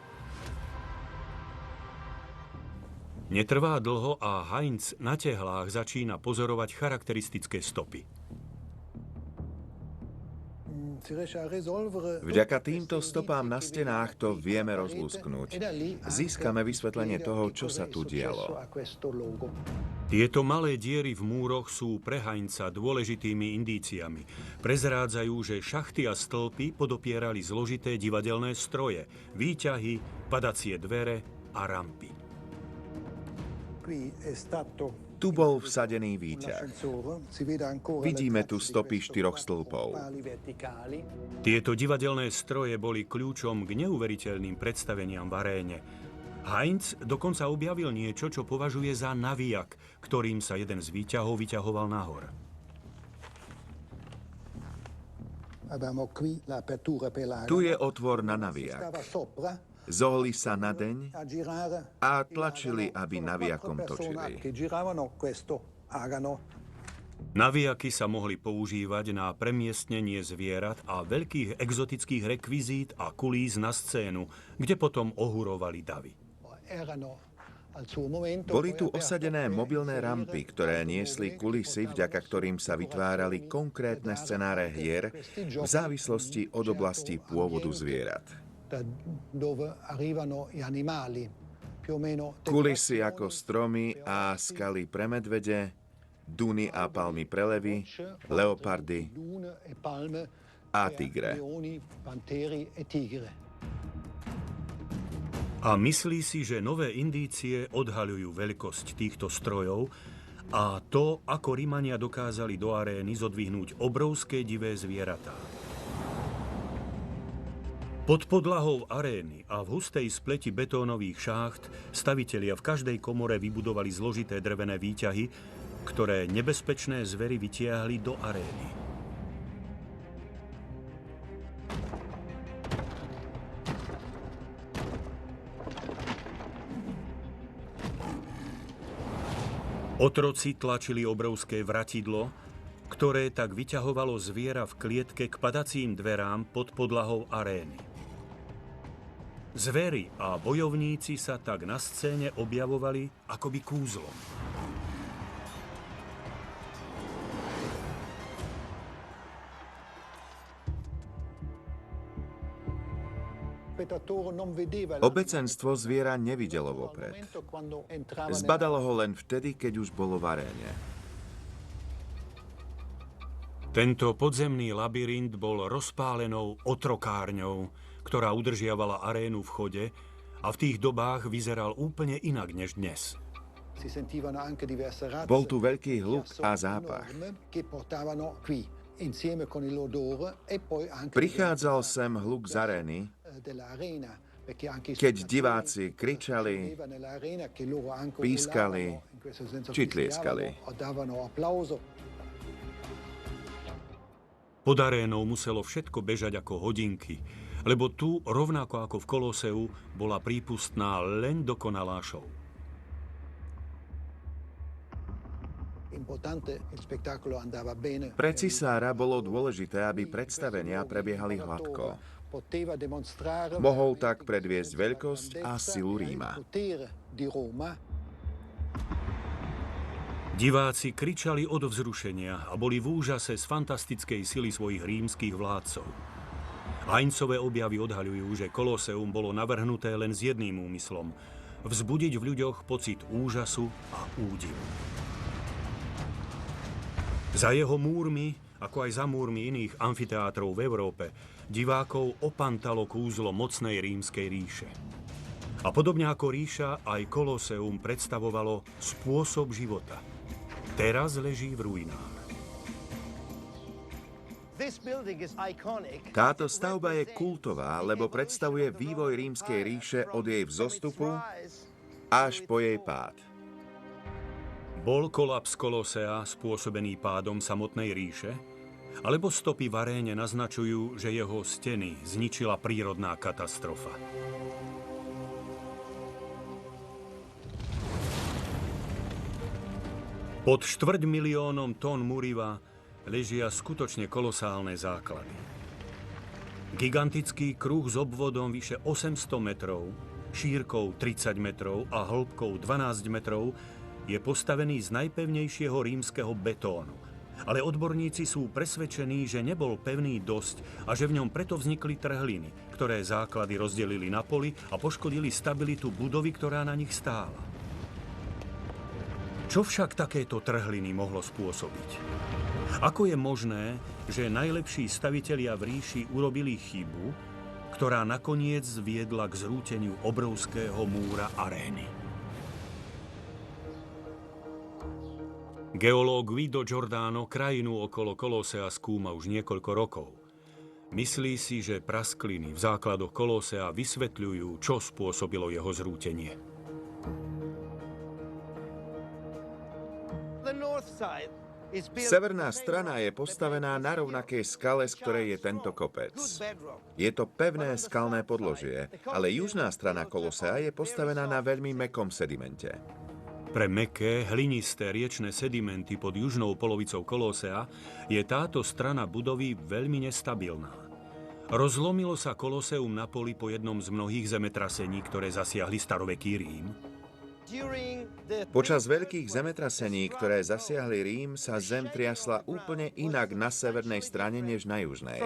Netrvá dlho a Heinz na tehlách začína pozorovať charakteristické stopy. Vďaka týmto stopám na stenách to vieme rozlúsknuť. Získame vysvetlenie toho, čo sa tu dialo. Tieto malé diery v múroch sú pre Heinza dôležitými indíciami. Prezrádzajú, že šachty a stĺpy podopierali zložité divadelné stroje, výťahy, padacie dvere a rampy. Tu bol vsadený výťah. Vidíme tu stopy 4 stĺpov. Tieto divadelné stroje boli kľúčom k neuveriteľným predstaveniam v aréne. Heinz dokonca objavil niečo, čo považuje za navijak, ktorým sa jeden z výťahov vyťahoval nahor. Tu je otvor na navijak. Zohli sa na deň a tlačili, aby navijakom točili. Navijaky sa mohli používať na premiestnenie zvierat a veľkých exotických rekvizít a kulís na scénu, kde potom ohurovali davy. Boli tu osadené mobilné rampy, ktoré niesli kulisy, vďaka ktorým sa vytvárali konkrétne scenáre hier v závislosti od oblasti pôvodu zvierat. Kulisy ako stromy a skaly pre medvede, duny a palmy pre levy, leopardy a tigre. A myslí si, že nové indície odhaľujú veľkosť týchto strojov a to, ako Rimania dokázali do arény zodvihnúť obrovské divé zvieratá. Pod podlahou arény a v hustej spleti betónových šácht stavitelia v každej komore vybudovali zložité drevené výťahy, ktoré nebezpečné zvery vytiahli do arény. Otroci tlačili obrovské vratidlo, ktoré tak vyťahovalo zviera v klietke k padacím dverám pod podlahou arény. Zveri a bojovníci sa tak na scéne objavovali akoby kúzlom. Obecenstvo zviera nevidelo vopred. Zbadalo ho len vtedy, keď už bolo v aréne. Tento podzemný labyrint bol rozpálenou otrokárňou, ktorá udržiavala arénu v chode a v tých dobách vyzeral úplne inak než dnes. Bol tu veľký hluk a zápach. Prichádzal sem hluk z arény, keď diváci kričali, pískali či tlieskali. Pod arénou muselo všetko bežať ako hodinky, lebo tu, rovnako ako v Koloseu, bola prípustná len dokonalá show. Pre cisára bolo dôležité, aby predstavenia prebiehali hladko. Mohol tak predviesť veľkosť a silu Ríma. Diváci kričali od vzrušenia a boli v úžase z fantastickej sily svojich rímskych vládcov. Heinzové objavy odhaľujú, že Kolóseum bolo navrhnuté len s jedným úmyslom – vzbudiť v ľuďoch pocit úžasu a údivu. Za jeho múrmi, ako aj za múrmi iných amfiteátrov v Európe, divákov opantalo kúzlo mocnej rímskej ríše. A podobne ako ríša, aj Kolóseum predstavovalo spôsob života. Teraz leží v ruinách. Táto stavba je kultová, lebo predstavuje vývoj rímskej ríše od jej vzostupu až po jej pád. Bol kolaps Kolósea spôsobený pádom samotnej ríše? Alebo stopy v aréne naznačujú, že jeho steny zničila prírodná katastrofa? Pod 250 000 tón muriva ležia skutočne kolosálne základy. Gigantický kruh s obvodom vyše 800 metrov, šírkou 30 metrov a hĺbkou 12 metrov je postavený z najpevnejšieho rímskeho betónu. Ale odborníci sú presvedčení, že nebol pevný dosť a že v ňom preto vznikli trhliny, ktoré základy rozdelili na poli a poškodili stabilitu budovy, ktorá na nich stála. Čo však takéto trhliny mohlo spôsobiť? Ako je možné, že najlepší stavitelia v ríši urobili chybu, ktorá nakoniec viedla k zrúteniu obrovského múra arény? Geológ Guido Giordano krajinu okolo Kolósea skúma už niekoľko rokov. Myslí si, že praskliny v základoch Kolósea vysvetľujú, čo spôsobilo jeho zrútenie. Severná strana je postavená na rovnakej skale, z ktorej je tento kopec. Je to pevné skalné podložie, ale južná strana Kolósea je postavená na veľmi mäkkom sedimente. Pre mäkké, hlinisté riečne sedimenty pod južnou polovicou Kolósea je táto strana budovy veľmi nestabilná. Rozlomilo sa Kolóseum na poli po jednom z mnohých zemetrasení, ktoré zasiahli staroveký Rím. Počas veľkých zemetrasení, ktoré zasiahli Rím, sa zem triasla úplne inak na severnej strane než na južnej.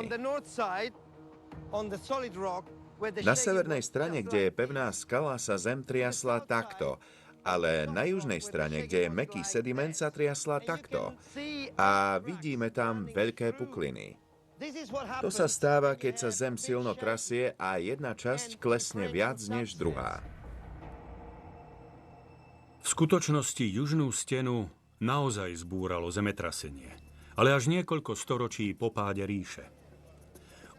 Na severnej strane, kde je pevná skala, sa zem triasla takto, ale na južnej strane, kde je mäkký sediment, sa triasla takto. A vidíme tam veľké pukliny. To sa stáva, keď sa zem silno trasie a jedna časť klesne viac než druhá. V skutočnosti južnú stenu naozaj zbúralo zemetrasenie, ale až niekoľko storočí po páde ríše.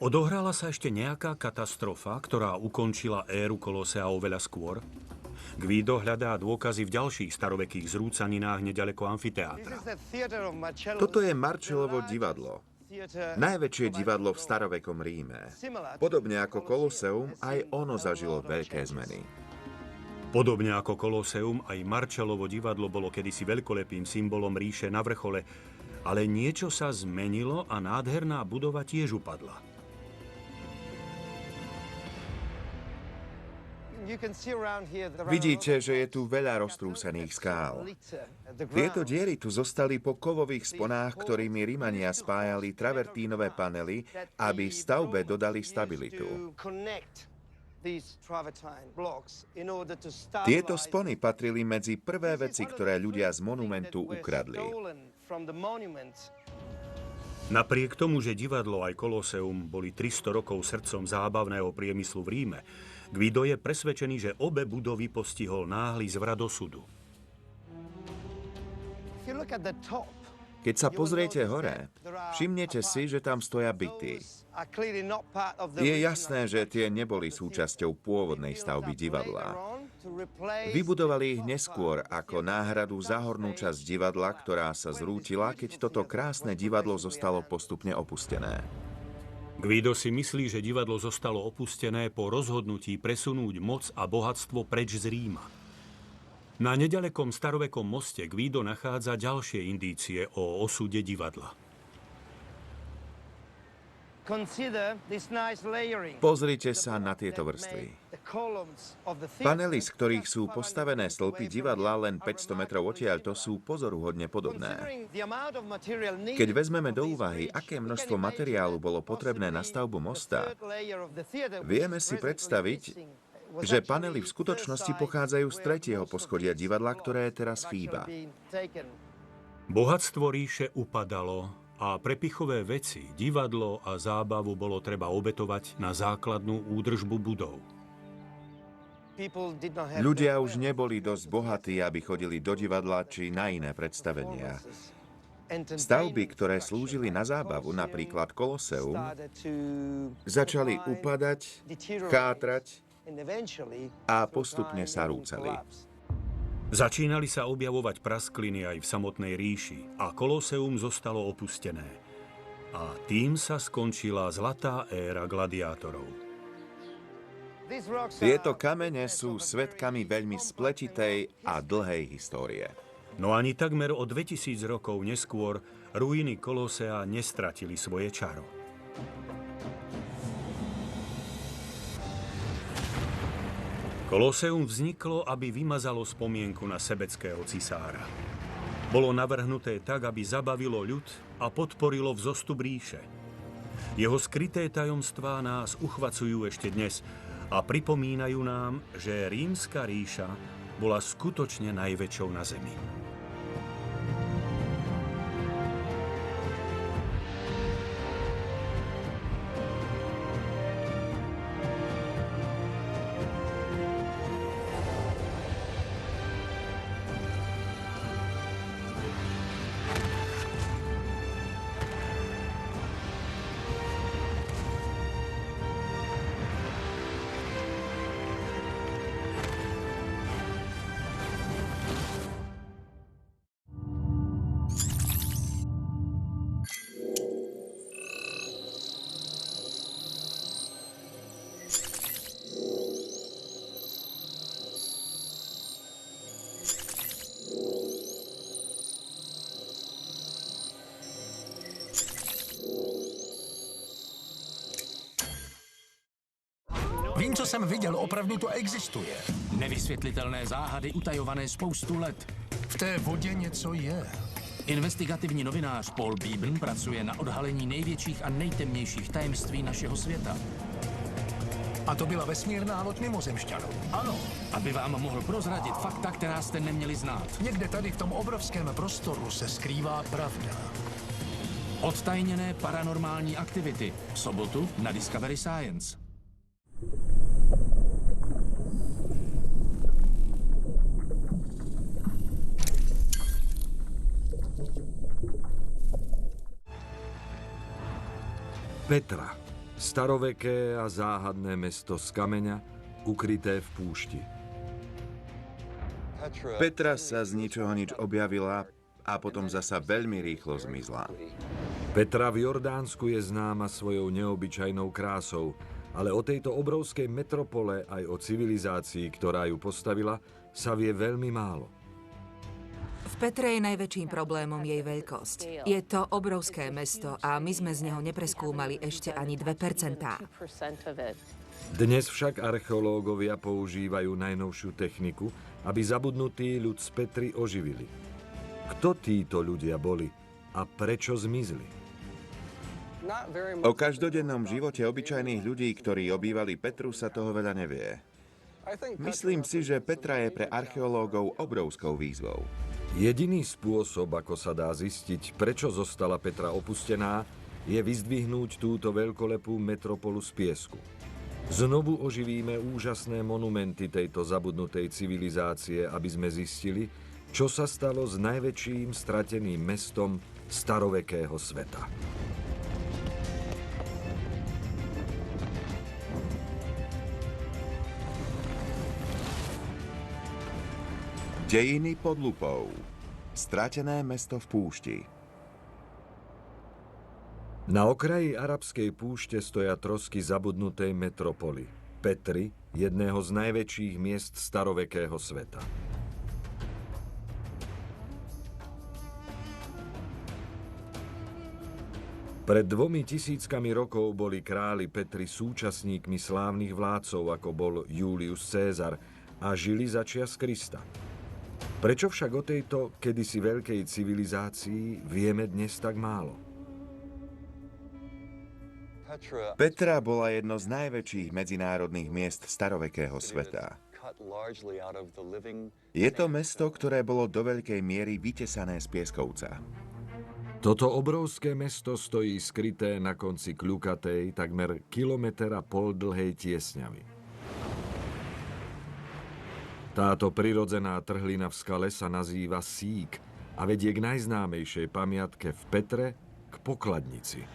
Odohrala sa ešte nejaká katastrofa, ktorá ukončila éru Kolósea oveľa skôr? Guido hľadá dôkazy v ďalších starovekých zrúcaninách neďaleko amfiteátra. Toto je Marcellovo divadlo. Najväčšie divadlo v starovekom Ríme. Podobne ako Kolóseum, aj ono zažilo veľké zmeny. Podobne ako Kolóseum, aj Marcellovo divadlo bolo kedysi veľkolepým symbolom ríše na vrchole, ale niečo sa zmenilo a nádherná budova tiež upadla. Vidíte, že je tu veľa roztrúsených skál. Tieto diery tu zostali po kovových sponách, ktorými Rimania spájali travertínové panely, aby stavbe dodali stabilitu. Tieto spony patrili medzi prvé veci, ktoré ľudia z monumentu ukradli. Napriek tomu, že divadlo aj Kolóseum boli 300 rokov srdcom zábavného priemyslu v Ríme, Guido je presvedčený, že obe budovy postihol náhly zvrat osudu. Keď sa pozriete hore, všimnete si, že tam stoja byty. Je jasné, že tie neboli súčasťou pôvodnej stavby divadla. Vybudovali ich neskôr ako náhradu za hornú časť divadla, ktorá sa zrútila, keď toto krásne divadlo zostalo postupne opustené. Guido si myslí, že divadlo zostalo opustené po rozhodnutí presunúť moc a bohatstvo preč z Ríma. Na nedalekom starovekom moste Guido nachádza ďalšie indície o osude divadla. Pozrite sa na tieto vrstvy. Panely, z ktorých sú postavené stĺpy divadla len 500 metrov odtiaľto, sú pozoruhodne podobné. Keď vezmeme do úvahy, aké množstvo materiálu bolo potrebné na stavbu mosta, vieme si predstaviť, že panely v skutočnosti pochádzajú z 3. poschodia divadla, ktoré teraz chýba. Bohatstvo ríše upadalo a prepichové veci, divadlo a zábavu bolo treba obetovať na základnú údržbu budov. Ľudia už neboli dosť bohatí, aby chodili do divadla či na iné predstavenia. Stavby, ktoré slúžili na zábavu, napríklad Koloseum, začali upadať, chátrať a postupne sa rúcali. Začínali sa objavovať praskliny aj v samotnej ríši a Koloseum zostalo opustené. A tým sa skončila zlatá éra gladiátorov. Tieto kamene sú svedkami veľmi spletitej a dlhej histórie. No ani takmer o 2000 rokov neskôr ruiny Kolosea nestratili svoje čaro. Koloseum vzniklo, aby vymazalo spomienku na sebeckého cisára. Bolo navrhnuté tak, aby zabavilo ľud a podporilo vzostup ríše. Jeho skryté tajomstvá nás uchvacujú ešte dnes a pripomínajú nám, že rímska ríša bola skutočne najväčšou na zemi. Vím, co jsem viděl, opravdu to existuje. Nevysvětlitelné záhady utajované spoustu let. V té vodě něco je. Investigativní novinář Paul Beeben pracuje na odhalení největších a nejtemnějších tajemství našeho světa. A to byla vesmírná loď mimozemšťanů. Ano, Aby vám mohl prozradit fakta, která jste neměli znát. někde tady v tom obrovském prostoru se skrývá pravda. Odtajněné paranormální aktivity. V sobotu na Discovery Science. Petra. Staroveké a záhadné mesto z kameňa, ukryté v púšti. Petra sa z ničoho nič objavila a potom zasa veľmi rýchlo zmizla. Petra v Jordánsku je známa svojou neobyčajnou krásou, ale o tejto obrovskej metropole aj o civilizácii, ktorá ju postavila, sa vie veľmi málo. V Petre je najväčším problémom jej veľkosť. Je to obrovské mesto a my sme z neho nepreskúmali ešte ani 2%. Dnes však archeológovia používajú najnovšiu techniku, aby zabudnutý ľud z Petry oživili. Kto títo ľudia boli a prečo zmizli? O každodennom živote obyčajných ľudí, ktorí obývali Petru, sa toho veľa nevie. Myslím si, že Petra je pre archeológov obrovskou výzvou. Jediný spôsob, ako sa dá zistiť, prečo zostala Petra opustená, je vyzdvihnúť túto veľkolepú metropolu z piesku. Znovu oživíme úžasné monumenty tejto zabudnutej civilizácie, aby sme zistili, čo sa stalo s najväčším strateným mestom starovekého sveta. Dejiny pod lupou. Stratené mesto v púšti. Na okraji arabskej púšte stoja trosky zabudnutej metropoly, Petry, jedného z najväčších miest starovekého sveta. Pred 2000 rokov boli králi Petri súčasníkmi slávnych vládcov, ako bol Julius Cézar, a žili za čias Krista. Prečo však o tejto kedysi veľkej civilizácii vieme dnes tak málo? Petra bola jedno z najväčších medzinárodných miest starovekého sveta. Je to mesto, ktoré bolo do veľkej miery vytesané z pieskovca. Toto obrovské mesto stojí skryté na konci kľukatej, takmer 1,5 kilometra dlhej tiesňavy. Táto prirodzená trhlina v skale sa nazýva Sík a vedie k najznámejšej pamiatke v Petre, k pokladnici.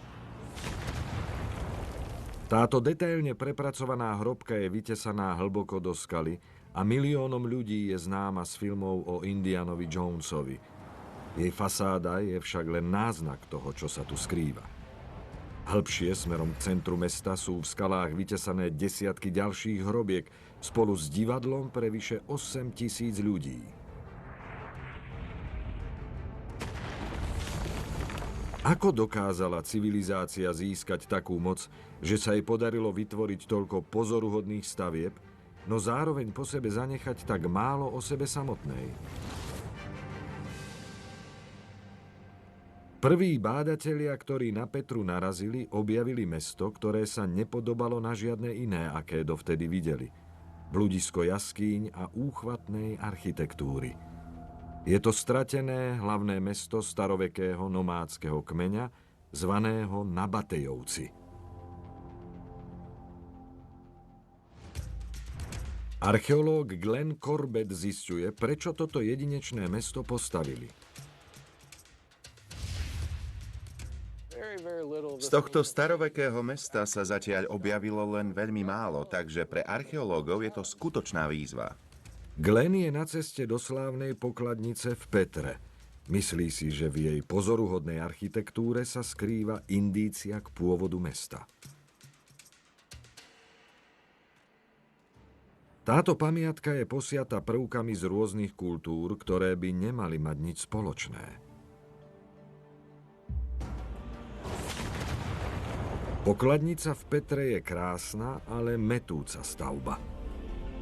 Táto detailne prepracovaná hrobka je vytesaná hlboko do skaly a miliónom ľudí je známa z filmov o Indianovi Jonesovi. Jej fasáda je však len náznak toho, čo sa tu skrýva. Hĺbšie smerom k centru mesta sú v skalách vytesané desiatky ďalších hrobiek spolu s divadlom pre vyše 8 000 ľudí. Ako dokázala civilizácia získať takú moc, že sa jej podarilo vytvoriť toľko pozoruhodných stavieb, no zároveň po sebe zanechať tak málo o sebe samotnej? Prví bádatelia, ktorí na Petru narazili, objavili mesto, ktoré sa nepodobalo na žiadne iné, aké dovtedy videli. Bludisko jaskýň a úchvatnej architektúry. Je to stratené hlavné mesto starovekého nomádskeho kmeňa, zvaného Nabatejovci. Archeológ Glenn Corbett zisťuje, prečo toto jedinečné mesto postavili. Z tohto starovekého mesta sa zatiaľ objavilo len veľmi málo, takže pre archeológov je to skutočná výzva. Glenn je na ceste do slávnej pokladnice v Petre. Myslí si, že v jej pozoruhodnej architektúre sa skrýva indícia k pôvodu mesta. Táto pamiatka je posiata prvkami z rôznych kultúr, ktoré by nemali mať nič spoločné. Pokladnica v Petre je krásna, ale mätúca stavba.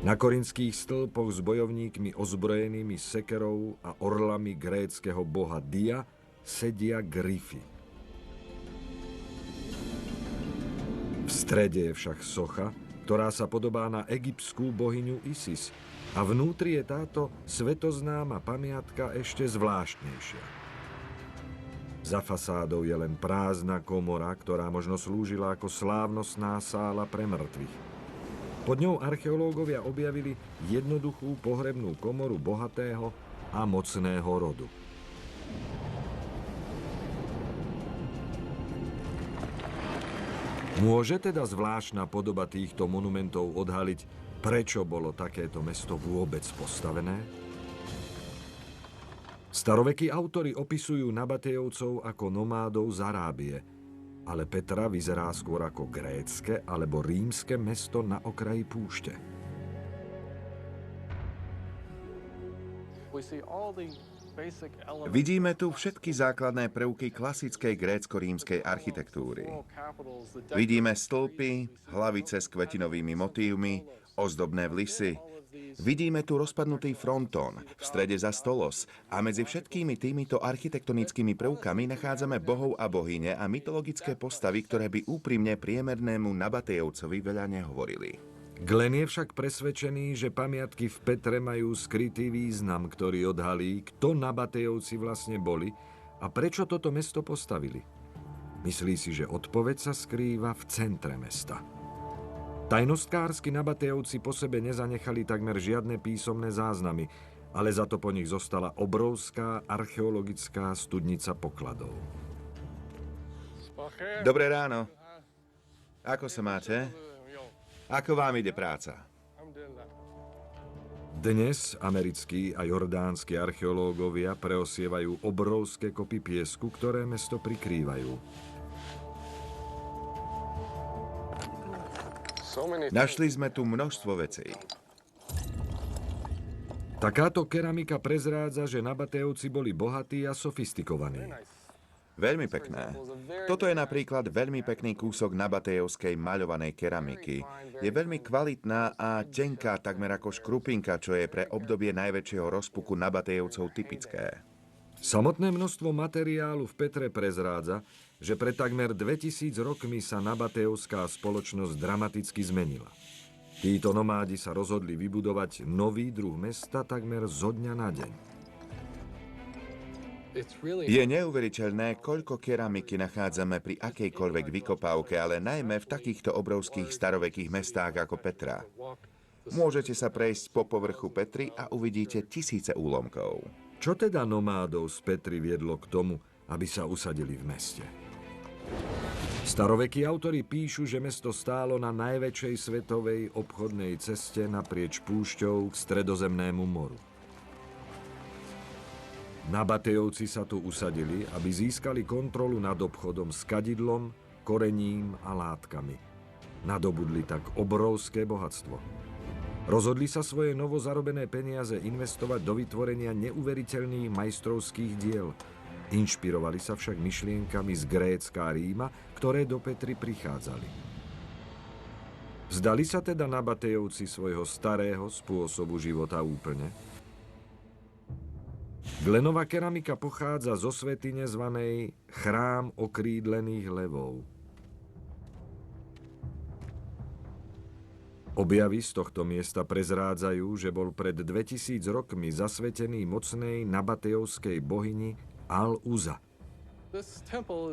Na korinských stĺpoch s bojovníkmi ozbrojenými sekerou a orlami gréckeho boha Dia sedia gryfy. V strede je však socha, ktorá sa podobá na egyptskú bohyňu Isis, a vnútri je táto svetoznáma pamiatka ešte zvláštnejšia. Za fasádou je len prázdna komora, ktorá možno slúžila ako slávnostná sála pre mŕtvych. Pod ňou archeológovia objavili jednoduchú pohrebnú komoru bohatého a mocného rodu. Môže teda zvláštna podoba týchto monumentov odhaliť, prečo bolo takéto mesto vôbec postavené? Starovekí autori opisujú Nabatejovcov ako nomádov z Arábie, ale Petra vyzerá skôr ako grécke alebo rímske mesto na okraji púšte. Vidíme tu všetky základné prvky klasickej grécko-rímskej architektúry. Vidíme stĺpy, hlavice s kvetinovými motívmi, ozdobné vlisy. Vidíme tu rozpadnutý frontón, v strede za stolos a medzi všetkými týmito architektonickými prvkami nachádzame bohov a bohyne a mytologické postavy, ktoré by úprimne priemernému Nabatejovcovi veľa nehovorili. Glenn je však presvedčený, že pamiatky v Petre majú skrytý význam, ktorý odhalí, kto Nabatejovci vlastne boli a prečo toto mesto postavili. Myslí si, že odpoveď sa skrýva v centre mesta. Tajnostkársky Nabatejovci po sebe nezanechali takmer žiadne písomné záznamy, ale za to po nich zostala obrovská archeologická studnica pokladov. Dobré ráno. Ako sa máte? Ako vám ide práca? Dnes americkí a jordánsky archeológovia preosievajú obrovské kopy piesku, ktoré mesto prikrývajú. Našli sme tu množstvo vecí. Takáto keramika prezrádza, že Nabatejovci boli bohatí a sofistikovaní. Veľmi pekné. Toto je napríklad veľmi pekný kúsok nabatejovskej maľovanej keramiky. Je veľmi kvalitná a tenká, takmer ako škrupinka, čo je pre obdobie najväčšieho rozpuku nabatejovcov typické. Samotné množstvo materiálu v Petre prezrádza, že pred takmer 2000 rokmi sa nabatejovská spoločnosť dramaticky zmenila. Títo nomádi sa rozhodli vybudovať nový druh mesta takmer zo dňa na deň. Je neuveriteľné, koľko keramiky nachádzame pri akejkoľvek vykopávke, ale najmä v takýchto obrovských starovekých mestách ako Petra. Môžete sa prejsť po povrchu Petry a uvidíte tisíce úlomkov. Čo teda nomádov z Petry viedlo k tomu, aby sa usadili v meste? Starovekí autori píšu, že mesto stálo na najväčšej svetovej obchodnej ceste naprieč púšťou k Stredozemnému moru. Nabatejovci sa tu usadili, aby získali kontrolu nad obchodom s kadidlom, korením a látkami. Nadobudli tak obrovské bohatstvo. Rozhodli sa svoje novozarobené peniaze investovať do vytvorenia neuveriteľných majstrovských diel. Inšpirovali sa však myšlienkami z Grécka a Ríma, ktoré do Petry prichádzali. Vzdali sa teda Nabatejovci svojho starého spôsobu života úplne? Glenová keramika pochádza zo svätyne zvanej Chrám okrídlených levov. Objavy z tohto miesta prezrádzajú, že bol pred 2000 rokmi zasvetený mocnej nabatejovskej bohyni Al-Uza.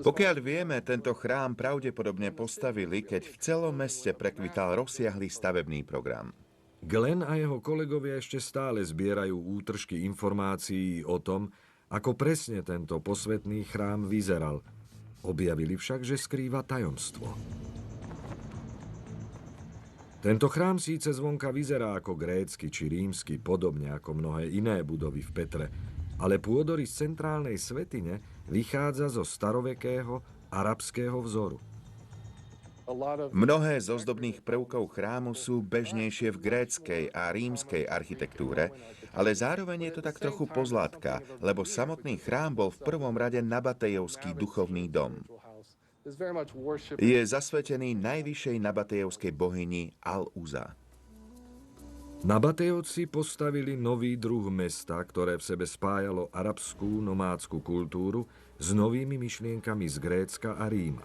Pokiaľ vieme, tento chrám pravdepodobne postavili, keď v celom meste prekvital rozsiahly stavebný program. Glenn a jeho kolegovia ešte stále zbierajú útržky informácií o tom, ako presne tento posvätný chrám vyzeral. Objavili však, že skrýva tajomstvo. Tento chrám síce zvonka vyzerá ako grécky či rímsky, podobne ako mnohé iné budovy v Petre, ale pôdorys centrálnej svätyne vychádza zo starovekého arabského vzoru. Mnohé z ozdobných prvkov chrámu sú bežnejšie v gréckej a rímskej architektúre, ale zároveň je to tak trochu pozlátka, lebo samotný chrám bol v prvom rade nabatejovský duchovný dom. Je zasvetený najvyššej nabatejovskej bohyni Al-Uza. Nabatejovci postavili nový druh mesta, ktoré v sebe spájalo arabskú nomádskú kultúru s novými myšlienkami z Grécka a Ríma.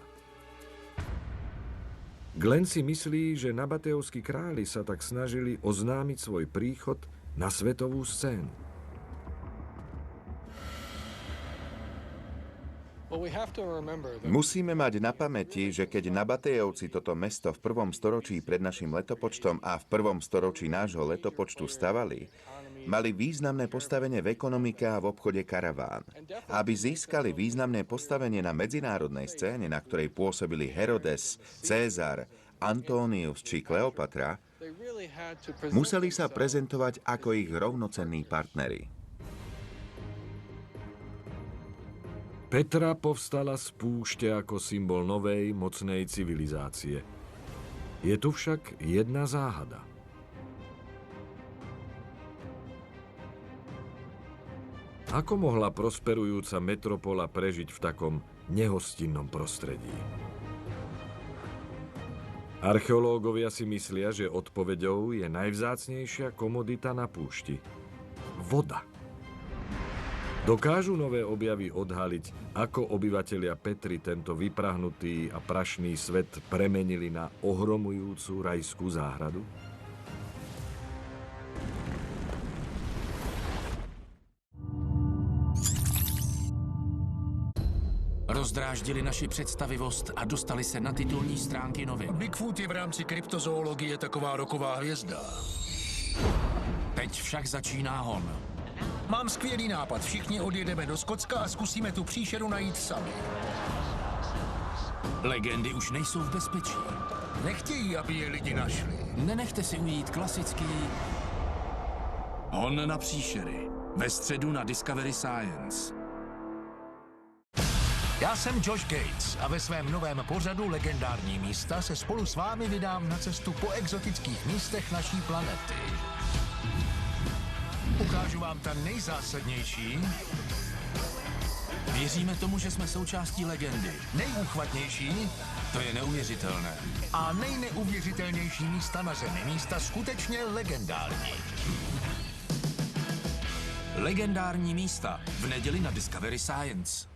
Glenn si myslí, že nabatejovskí králi sa tak snažili oznámiť svoj príchod na svetovú scénu. Musíme mať na pamäti, že keď Nabatejovci toto mesto v 1. storočí pred našim letopočtom a v 1. storočí nášho letopočtu stavali, mali významné postavenie v ekonomike a v obchode karaván. Aby získali významné postavenie na medzinárodnej scéne, na ktorej pôsobili Herodes, Cézar, Antónius či Kleopatra, museli sa prezentovať ako ich rovnocenní partneri. Petra povstala z púšte ako symbol novej, mocnej civilizácie. Je tu však jedna záhada. Ako mohla prosperujúca metropola prežiť v takom nehostinnom prostredí? Archeológovia si myslia, že odpoveďou je najvzácnejšia komodita na púšti – voda. Dokážu nové objavy odhaliť, ako obyvatelia Petry tento vyprahnutý a prašný svet premenili na ohromujúcu rajskú záhradu? Rozdráždili naši představivost a dostali se na titulní stránky novin. Bigfoot je v rámci kryptozoologie taková roková hvězda. Teď však začíná hon. Mám skvělý nápad. Všichni odjedeme do Skotska a zkusíme tu příšeru najít sami. Legendy už nejsou v bezpečí. Nechtějí, aby je lidi našli. Nenechte si ujít klasický hon na příšery. Ve středu na Discovery Science. Já jsem Josh Gates a ve svém novém pořadu Legendární místa se spolu s vámi vydám na cestu po exotických místech naší planety. Ukážu vám ta nejzásadnější Věříme tomu, že jsme součástí legendy. Nejúchvatnější To je neuvěřitelné. a nejneuvěřitelnější místa na Zemi. Místa skutečně legendární. Legendární místa v neděli na Discovery Science.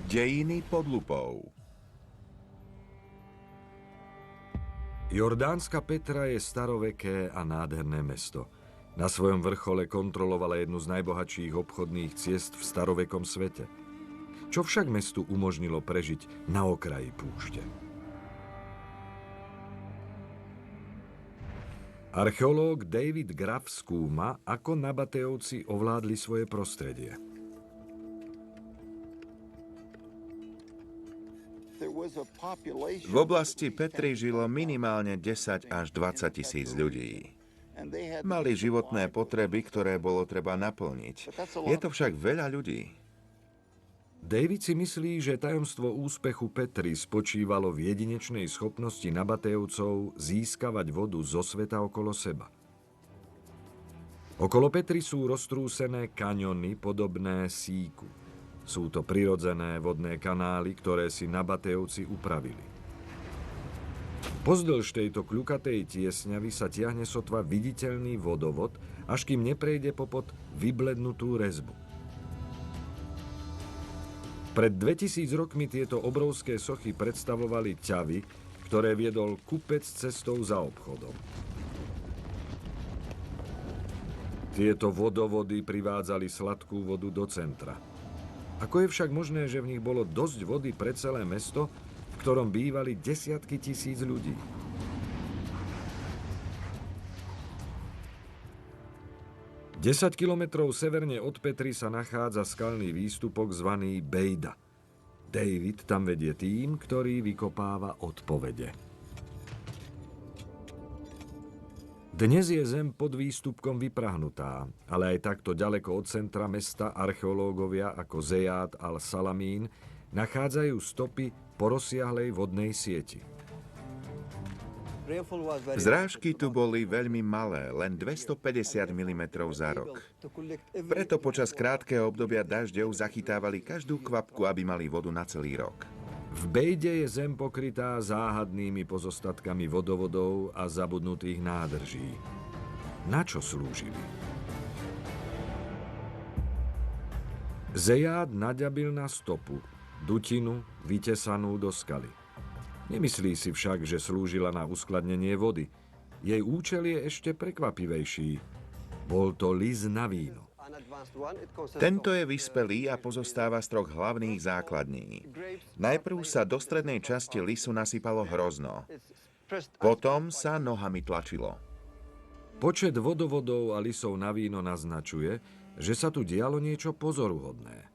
Dejiny pod lupou. Jordánska Petra je staroveké a nádherné mesto. Na svojom vrchole kontrolovala jednu z najbohatších obchodných ciest v starovekom svete. Čo však mestu umožnilo prežiť na okraji púšte? Archeológ David Graff skúma, ako Nabateovci ovládli svoje prostredie. V oblasti Petry žilo minimálne 10 až 20 tisíc ľudí. Mali životné potreby, ktoré bolo treba naplniť. Je to však veľa ľudí. David si myslí, že tajomstvo úspechu Petry spočívalo v jedinečnej schopnosti Nabateovcov získavať vodu zo sveta okolo seba. Okolo Petry sú roztrúsené kaňony podobné síku. Sú to prirodzené vodné kanály, ktoré si Nabateovci upravili. Pozdĺž tejto kľukatej tiesňavy sa tiahne sotva viditeľný vodovod, až kým neprejde popod vyblednutú rezbu. Pred 2000 rokmi tieto obrovské sochy predstavovali ťavy, ktoré viedol kupec cestou za obchodom. Tieto vodovody privádzali sladkú vodu do centra. Ako je však možné, že v nich bolo dosť vody pre celé mesto, v ktorom bývali desiatky tisíc ľudí? Desať kilometrov severne od Petry sa nachádza skalný výstupok zvaný Bejda. David tam vedie tým, ktorý vykopáva odpovede. Dnes je zem pod výstupkom vyprahnutá, ale aj takto ďaleko od centra mesta archeológovia ako Zejad al-Salamín nachádzajú stopy po rozsiahlej vodnej sieti. Zrážky tu boli veľmi malé, len 250 mm za rok. Preto počas krátkeho obdobia dažďov zachytávali každú kvapku, aby mali vodu na celý rok. V Bejde je zem pokrytá záhadnými pozostatkami vodovodov a zabudnutých nádrží. Na čo slúžili? Zejad naďabil na stopu, dutinu vytesanú do skaly. Nemyslí si však, že slúžila na uskladnenie vody. Jej účel je ešte prekvapivejší. Bol to lis na víno. Tento je vyspelý a pozostáva z troch hlavných základní. Najprv sa do strednej časti lisu nasypalo hrozno. Potom sa nohami tlačilo. Počet vodovodov a lisov na víno naznačuje, že sa tu dialo niečo pozoruhodné.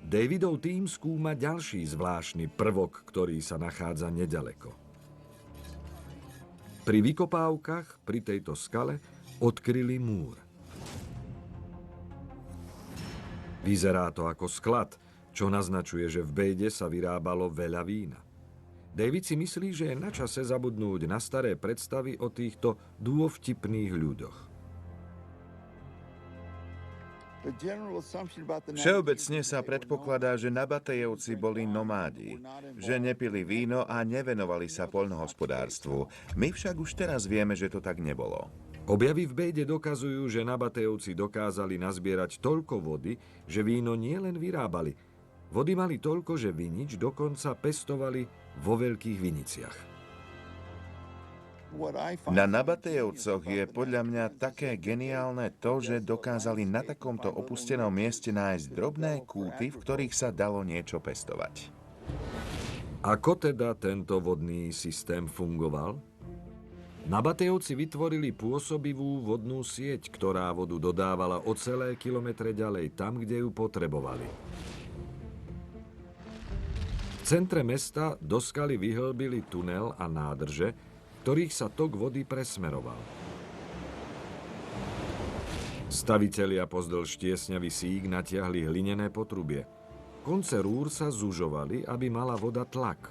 Davidov tím skúma ďalší zvláštny prvok, ktorý sa nachádza nedaleko. Pri vykopávkach pri tejto skale odkryli múr. Vyzerá to ako sklad, čo naznačuje, že v Bejde sa vyrábalo veľa vína. David si myslí, že je na čase zabudnúť na staré predstavy o týchto dôvtipných ľuďoch. Všeobecne sa predpokladá, že Nabatejovci boli nomádi, že nepili víno a nevenovali sa poľnohospodárstvu. My však už teraz vieme, že to tak nebolo. Objavy v Bejde dokazujú, že Nabatejovci dokázali nazbierať toľko vody, že víno nielen vyrábali. Vody mali toľko, že vinič dokonca pestovali vo veľkých viniciach. Na Nabatejovcoch je podľa mňa také geniálne to, že dokázali na takomto opustenom mieste nájsť drobné kúty, v ktorých sa dalo niečo pestovať. Ako teda tento vodný systém fungoval? Nabatejovci vytvorili pôsobivú vodnú sieť, ktorá vodu dodávala o celé kilometre ďalej tam, kde ju potrebovali. V centre mesta do skaly vyhlbili tunel a nádrže, ktorých sa tok vody presmeroval. Stavitelia pozdĺž tiesňavy sík natiahli hlinené potrubie. Konce rúr sa zužovali, aby mala voda tlak.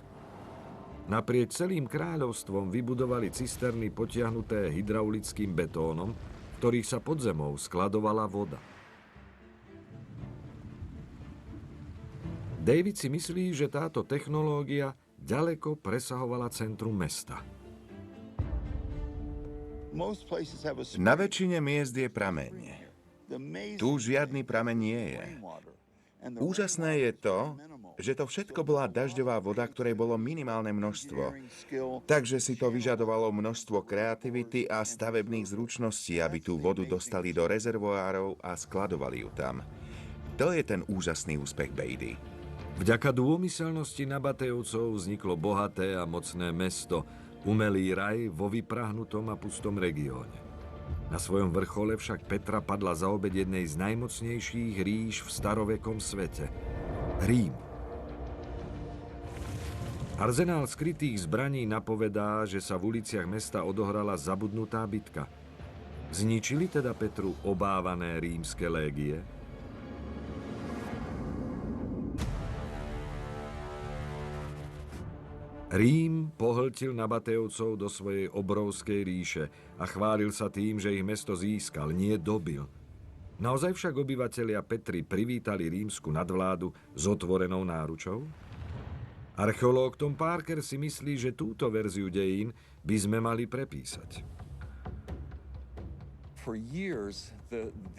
naprieč celým kráľovstvom vybudovali cisterny potiahnuté hydraulickým betónom, v ktorých sa pod zemou skladovala voda. David si myslí, že táto technológia ďaleko presahovala centrum mesta. Na väčšine miest je prameň. Tu žiadny prameň nie je. Úžasné je to, že to všetko bola dažďová voda, ktorej bolo minimálne množstvo. Takže si to vyžadovalo množstvo kreativity a stavebných zručností, aby tú vodu dostali do rezervoárov a skladovali ju tam. To je ten úžasný úspech Beatty. Vďaka dômyselnosti Nabatejovcov vzniklo bohaté a mocné mesto, umelý raj vo vyprahnutom a pustom regióne. Na svojom vrchole však Petra padla za obeť jednej z najmocnejších ríš v starovekom svete – Rím. Arzenál skrytých zbraní napovedá, že sa v uliciach mesta odohrala zabudnutá bitka. Zničili teda Petru obávané rímske légie? Rím pohltil Nabatejovcov do svojej obrovskej ríše a chválil sa tým, že ich mesto získal, nie dobil. Naozaj však obyvatelia Petry privítali rímsku nadvládu s otvorenou náručou? Archeológ Tom Parker si myslí, že túto verziu dejín by sme mali prepísať.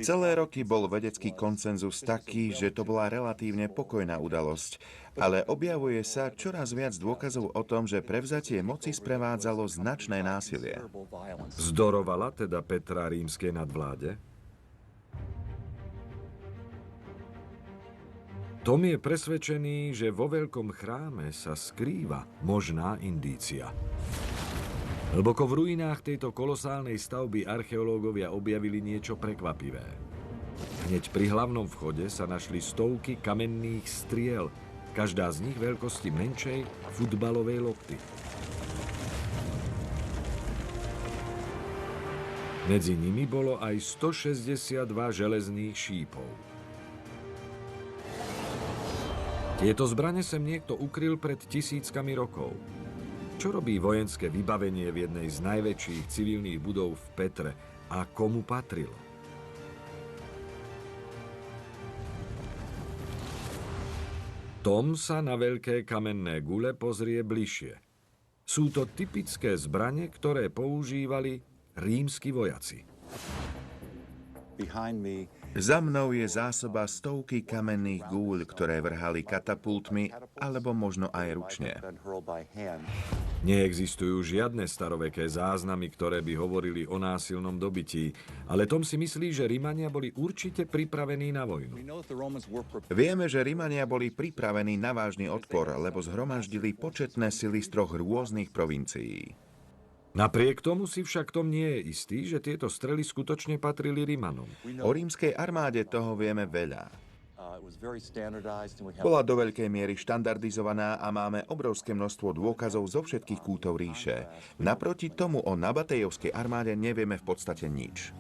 Celé roky bol vedecký konsenzus taký, že to bola relatívne pokojná udalosť, ale objavuje sa čoraz viac dôkazov o tom, že prevzatie moci sprevádzalo značné násilie. Vzdorovala teda Petra rímskej nadvláde? Tom je presvedčený, že vo veľkom chráme sa skrýva možná indícia. Hlboko v ruinách tejto kolosálnej stavby archeológovia objavili niečo prekvapivé. Hneď pri hlavnom vchode sa našli stovky kamenných striel, každá z nich veľkosti menšej futbalovej lopty. Medzi nimi bolo aj 162 železných šípov. Tieto zbrane sem niekto ukryl pred tisíckami rokov. Čo robí vojenské vybavenie v jednej z najväčších civilných budov v Petre a komu patrilo? Tom sa na veľké kamenné gule pozrie bližšie. Sú to typické zbrane, ktoré používali rímski vojaci. Za mnou je zásoba stovky kamenných gúľ, ktoré vrhali katapultmi alebo možno aj ručne. Neexistujú žiadne staroveké záznamy, ktoré by hovorili o násilnom dobití, ale Tom si myslí, že Rimania boli určite pripravení na vojnu. Vieme, že Rimania boli pripravení na vážny odpor, lebo zhromaždili početné sily z 3 rôznych provincií. Napriek tomu si však Tom nie je istý, že tieto strely skutočne patrili Rimanom. O rímskej armáde toho vieme veľa. Bola do veľkej miery štandardizovaná a máme obrovské množstvo dôkazov zo všetkých kútov ríše. Naproti tomu o Nabatejovskej armáde nevieme v podstate nič.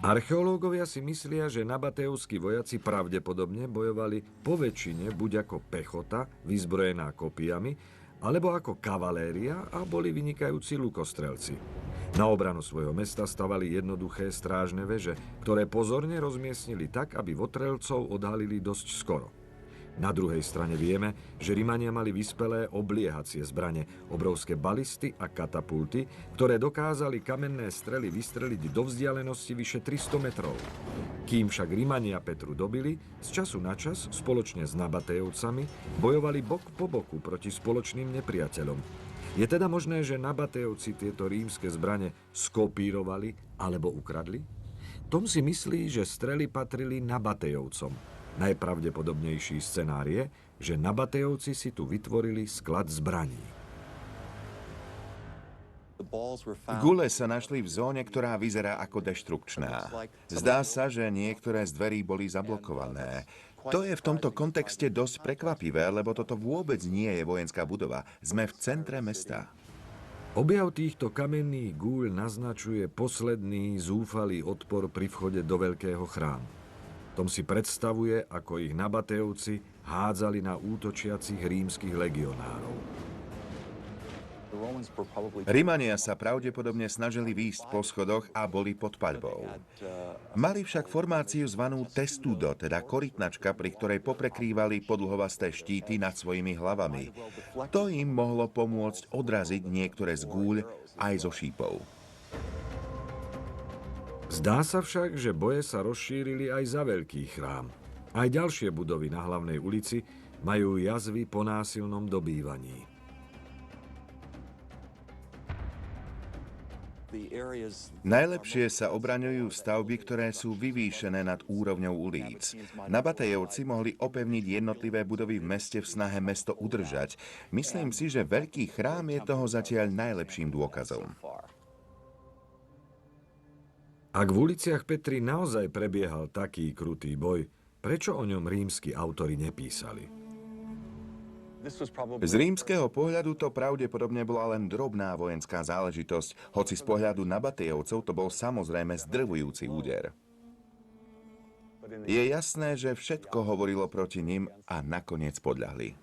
Archeológovia si myslia, že nabatejovskí vojaci pravdepodobne bojovali po väčšine buď ako pechota, vyzbrojená kopijami, alebo ako kavaléria a boli vynikajúci lukostrelci. Na obranu svojho mesta stavali jednoduché strážne veže, ktoré pozorne rozmiestnili tak, aby votrelcov odhalili dosť skoro. Na druhej strane vieme, že Rimania mali vyspelé obliehacie zbrane, obrovské balisty a katapulty, ktoré dokázali kamenné strely vystreliť do vzdialenosti vyše 300 metrov. Kým však Rimania Petru dobili, z času na čas spoločne s Nabatejovcami bojovali bok po boku proti spoločným nepriateľom. Je teda možné, že Nabatejovci tieto rímske zbrane skopírovali alebo ukradli? Tom si myslí, že strely patrili Nabatejovcom. Najpravdepodobnejší scenár je, že Nabatejovci si tu vytvorili sklad zbraní. Gule sa našli v zóne, ktorá vyzerá ako deštrukčná. Zdá sa, že niektoré z dverí boli zablokované. To je v tomto kontexte dosť prekvapivé, lebo toto vôbec nie je vojenská budova. Sme v centre mesta. Objav týchto kamenných gúľ naznačuje posledný zúfalý odpor pri vchode do veľkého chrámu. Tom si predstavuje, ako ich Nabatejovci hádzali na útočiacich rímskych legionárov. Rimania sa pravdepodobne snažili výjsť po schodoch a boli pod paľbou. Mali však formáciu zvanú testudo, teda korytnačka, pri ktorej poprekrývali podlhovasté štíty nad svojimi hlavami. To im mohlo pomôcť odraziť niektoré z gúľ aj zo šípov. Zdá sa však, že boje sa rozšírili aj za veľký chrám. Aj ďalšie budovy na hlavnej ulici majú jazvy po násilnom dobývaní. Najlepšie sa obraňujú stavby, ktoré sú vyvýšené nad úrovňou ulic. Nabatejovci mohli opevniť jednotlivé budovy v meste v snahe mesto udržať. Myslím si, že veľký chrám je toho zatiaľ najlepším dôkazom. Ak v uliciach Petry naozaj prebiehal taký krutý boj, prečo o ňom rímski autori nepísali? Z rímskeho pohľadu to pravdepodobne bola len drobná vojenská záležitosť, hoci z pohľadu Nabatejovcov to bol samozrejme zdrvujúci úder. Je jasné, že všetko hovorilo proti nim a nakoniec podľahli.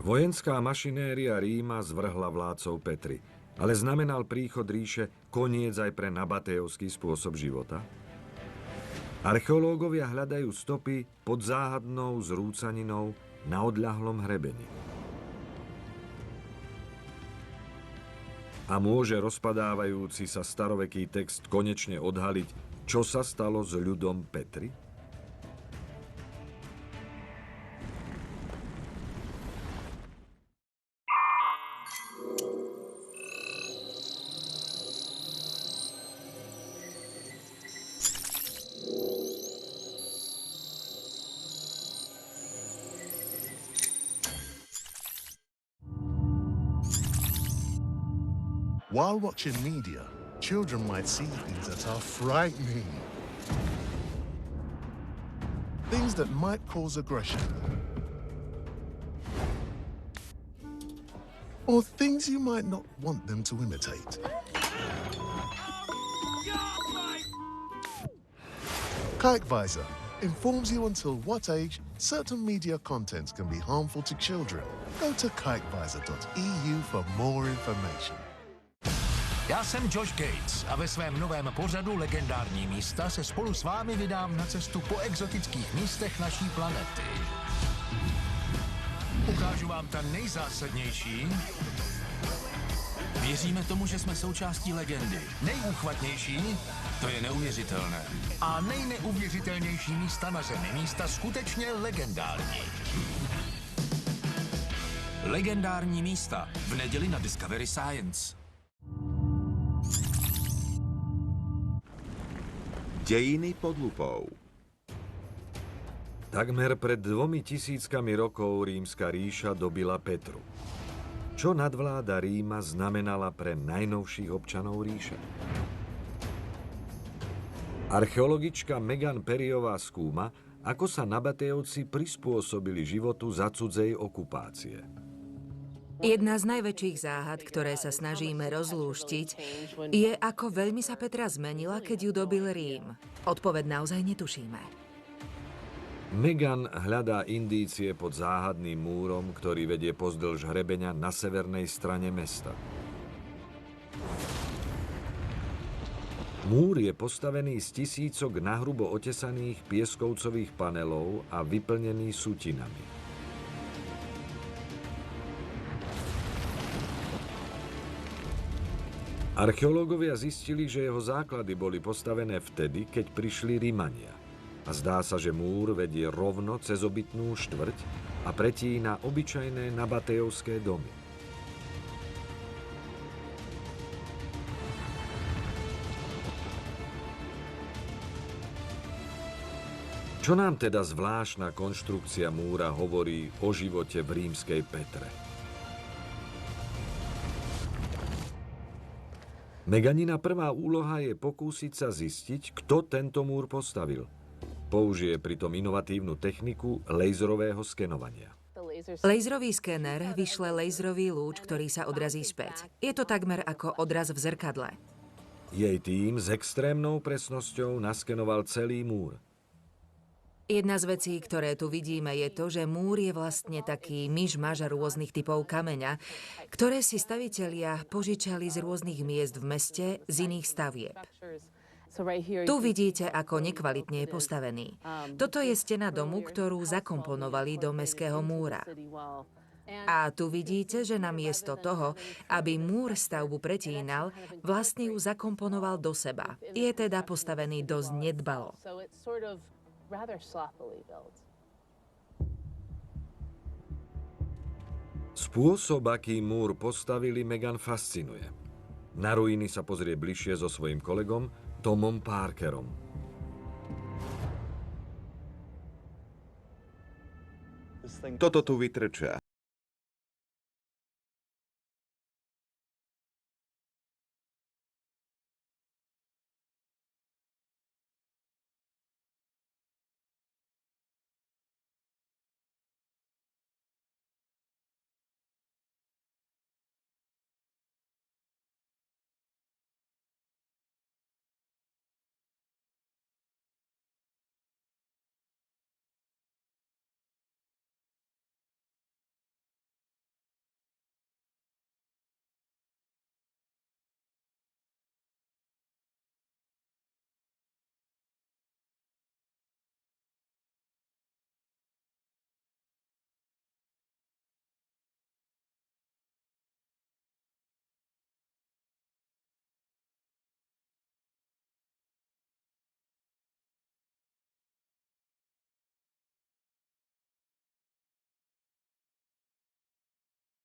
Vojenská mašinéria Ríma zvrhla vládcov Petry, ale znamenal príchod ríše koniec aj pre nabatejovský spôsob života? Archeológovia hľadajú stopy pod záhadnou zrúcaninou na odľahlom hrebení. A môže rozpadávajúci sa staroveký text konečne odhaliť, čo sa stalo s ľudom Petry? While watching media, children might see things that are frightening. Things that might cause aggression. Or things you might not want them to imitate. Kikevisor informs you until what age certain media contents can be harmful to children. Go to kikevisor.eu for more information. Já jsem Josh Gates a ve svém novém pořadu Legendární místa se spolu s vámi vydám na cestu po exotických místech naší planety. Ukážu vám ta nejzásadnější, Věříme tomu, že jsme součástí legendy. nejúchvatnější, To je neuvěřitelné. a nejneuvěřitelnější místa na Zemi. Místa skutečně legendární. Legendární místa v neděli na Discovery Science. Dejiny pod lupou. Takmer pred 2000 rokov rímska ríša dobila Petru. Čo nadvláda Ríma znamenala pre najnovších občanov ríše? Archeologička Megan Perryová skúma, ako sa Nabatejovci prispôsobili životu za cudzej okupácie. Jedna z najväčších záhad, ktoré sa snažíme rozlúštiť, je, ako veľmi sa Petra zmenila, keď ju dobil Rím. Odpoveď naozaj netušíme. Megan hľadá indície pod záhadným múrom, ktorý vedie pozdĺž hrebeňa na severnej strane mesta. Múr je postavený z tisícok nahrubo otesaných pieskovcových panelov a vyplnený sutinami. Archeológovia zistili, že jeho základy boli postavené vtedy, keď prišli Rimania. A zdá sa, že múr vedie rovno cez obytnú štvrť a pretína obyčajné nabatejovské domy. Čo nám teda zvláštna konštrukcia múra hovorí o živote v rímskej Petre? Meganina prvá úloha je pokúsiť sa zistiť, kto tento múr postavil. Použije pritom inovatívnu techniku laserového skenovania. Laserový skener vyšle laserový lúč, ktorý sa odrazí späť. Je to takmer ako odraz v zrkadle. Jej tím s extrémnou presnosťou naskenoval celý múr. Jedna z vecí, ktoré tu vidíme, je to, že múr je vlastne taký myšmaž rôznych typov kameňa, ktoré si stavitelia požičali z rôznych miest v meste z iných stavieb. Tu vidíte, ako nekvalitne je postavený. Toto je stena domu, ktorú zakomponovali do mestského múra. A tu vidíte, že namiesto toho, aby múr stavbu pretínal, vlastne ju zakomponoval do seba. Je teda postavený dosť nedbalo. Spôsob, aký múr postavili, Megan fascinuje. Na ruiny sa pozrie bližšie so svojím kolegom Tomom Parkerom. Toto tu vytrča.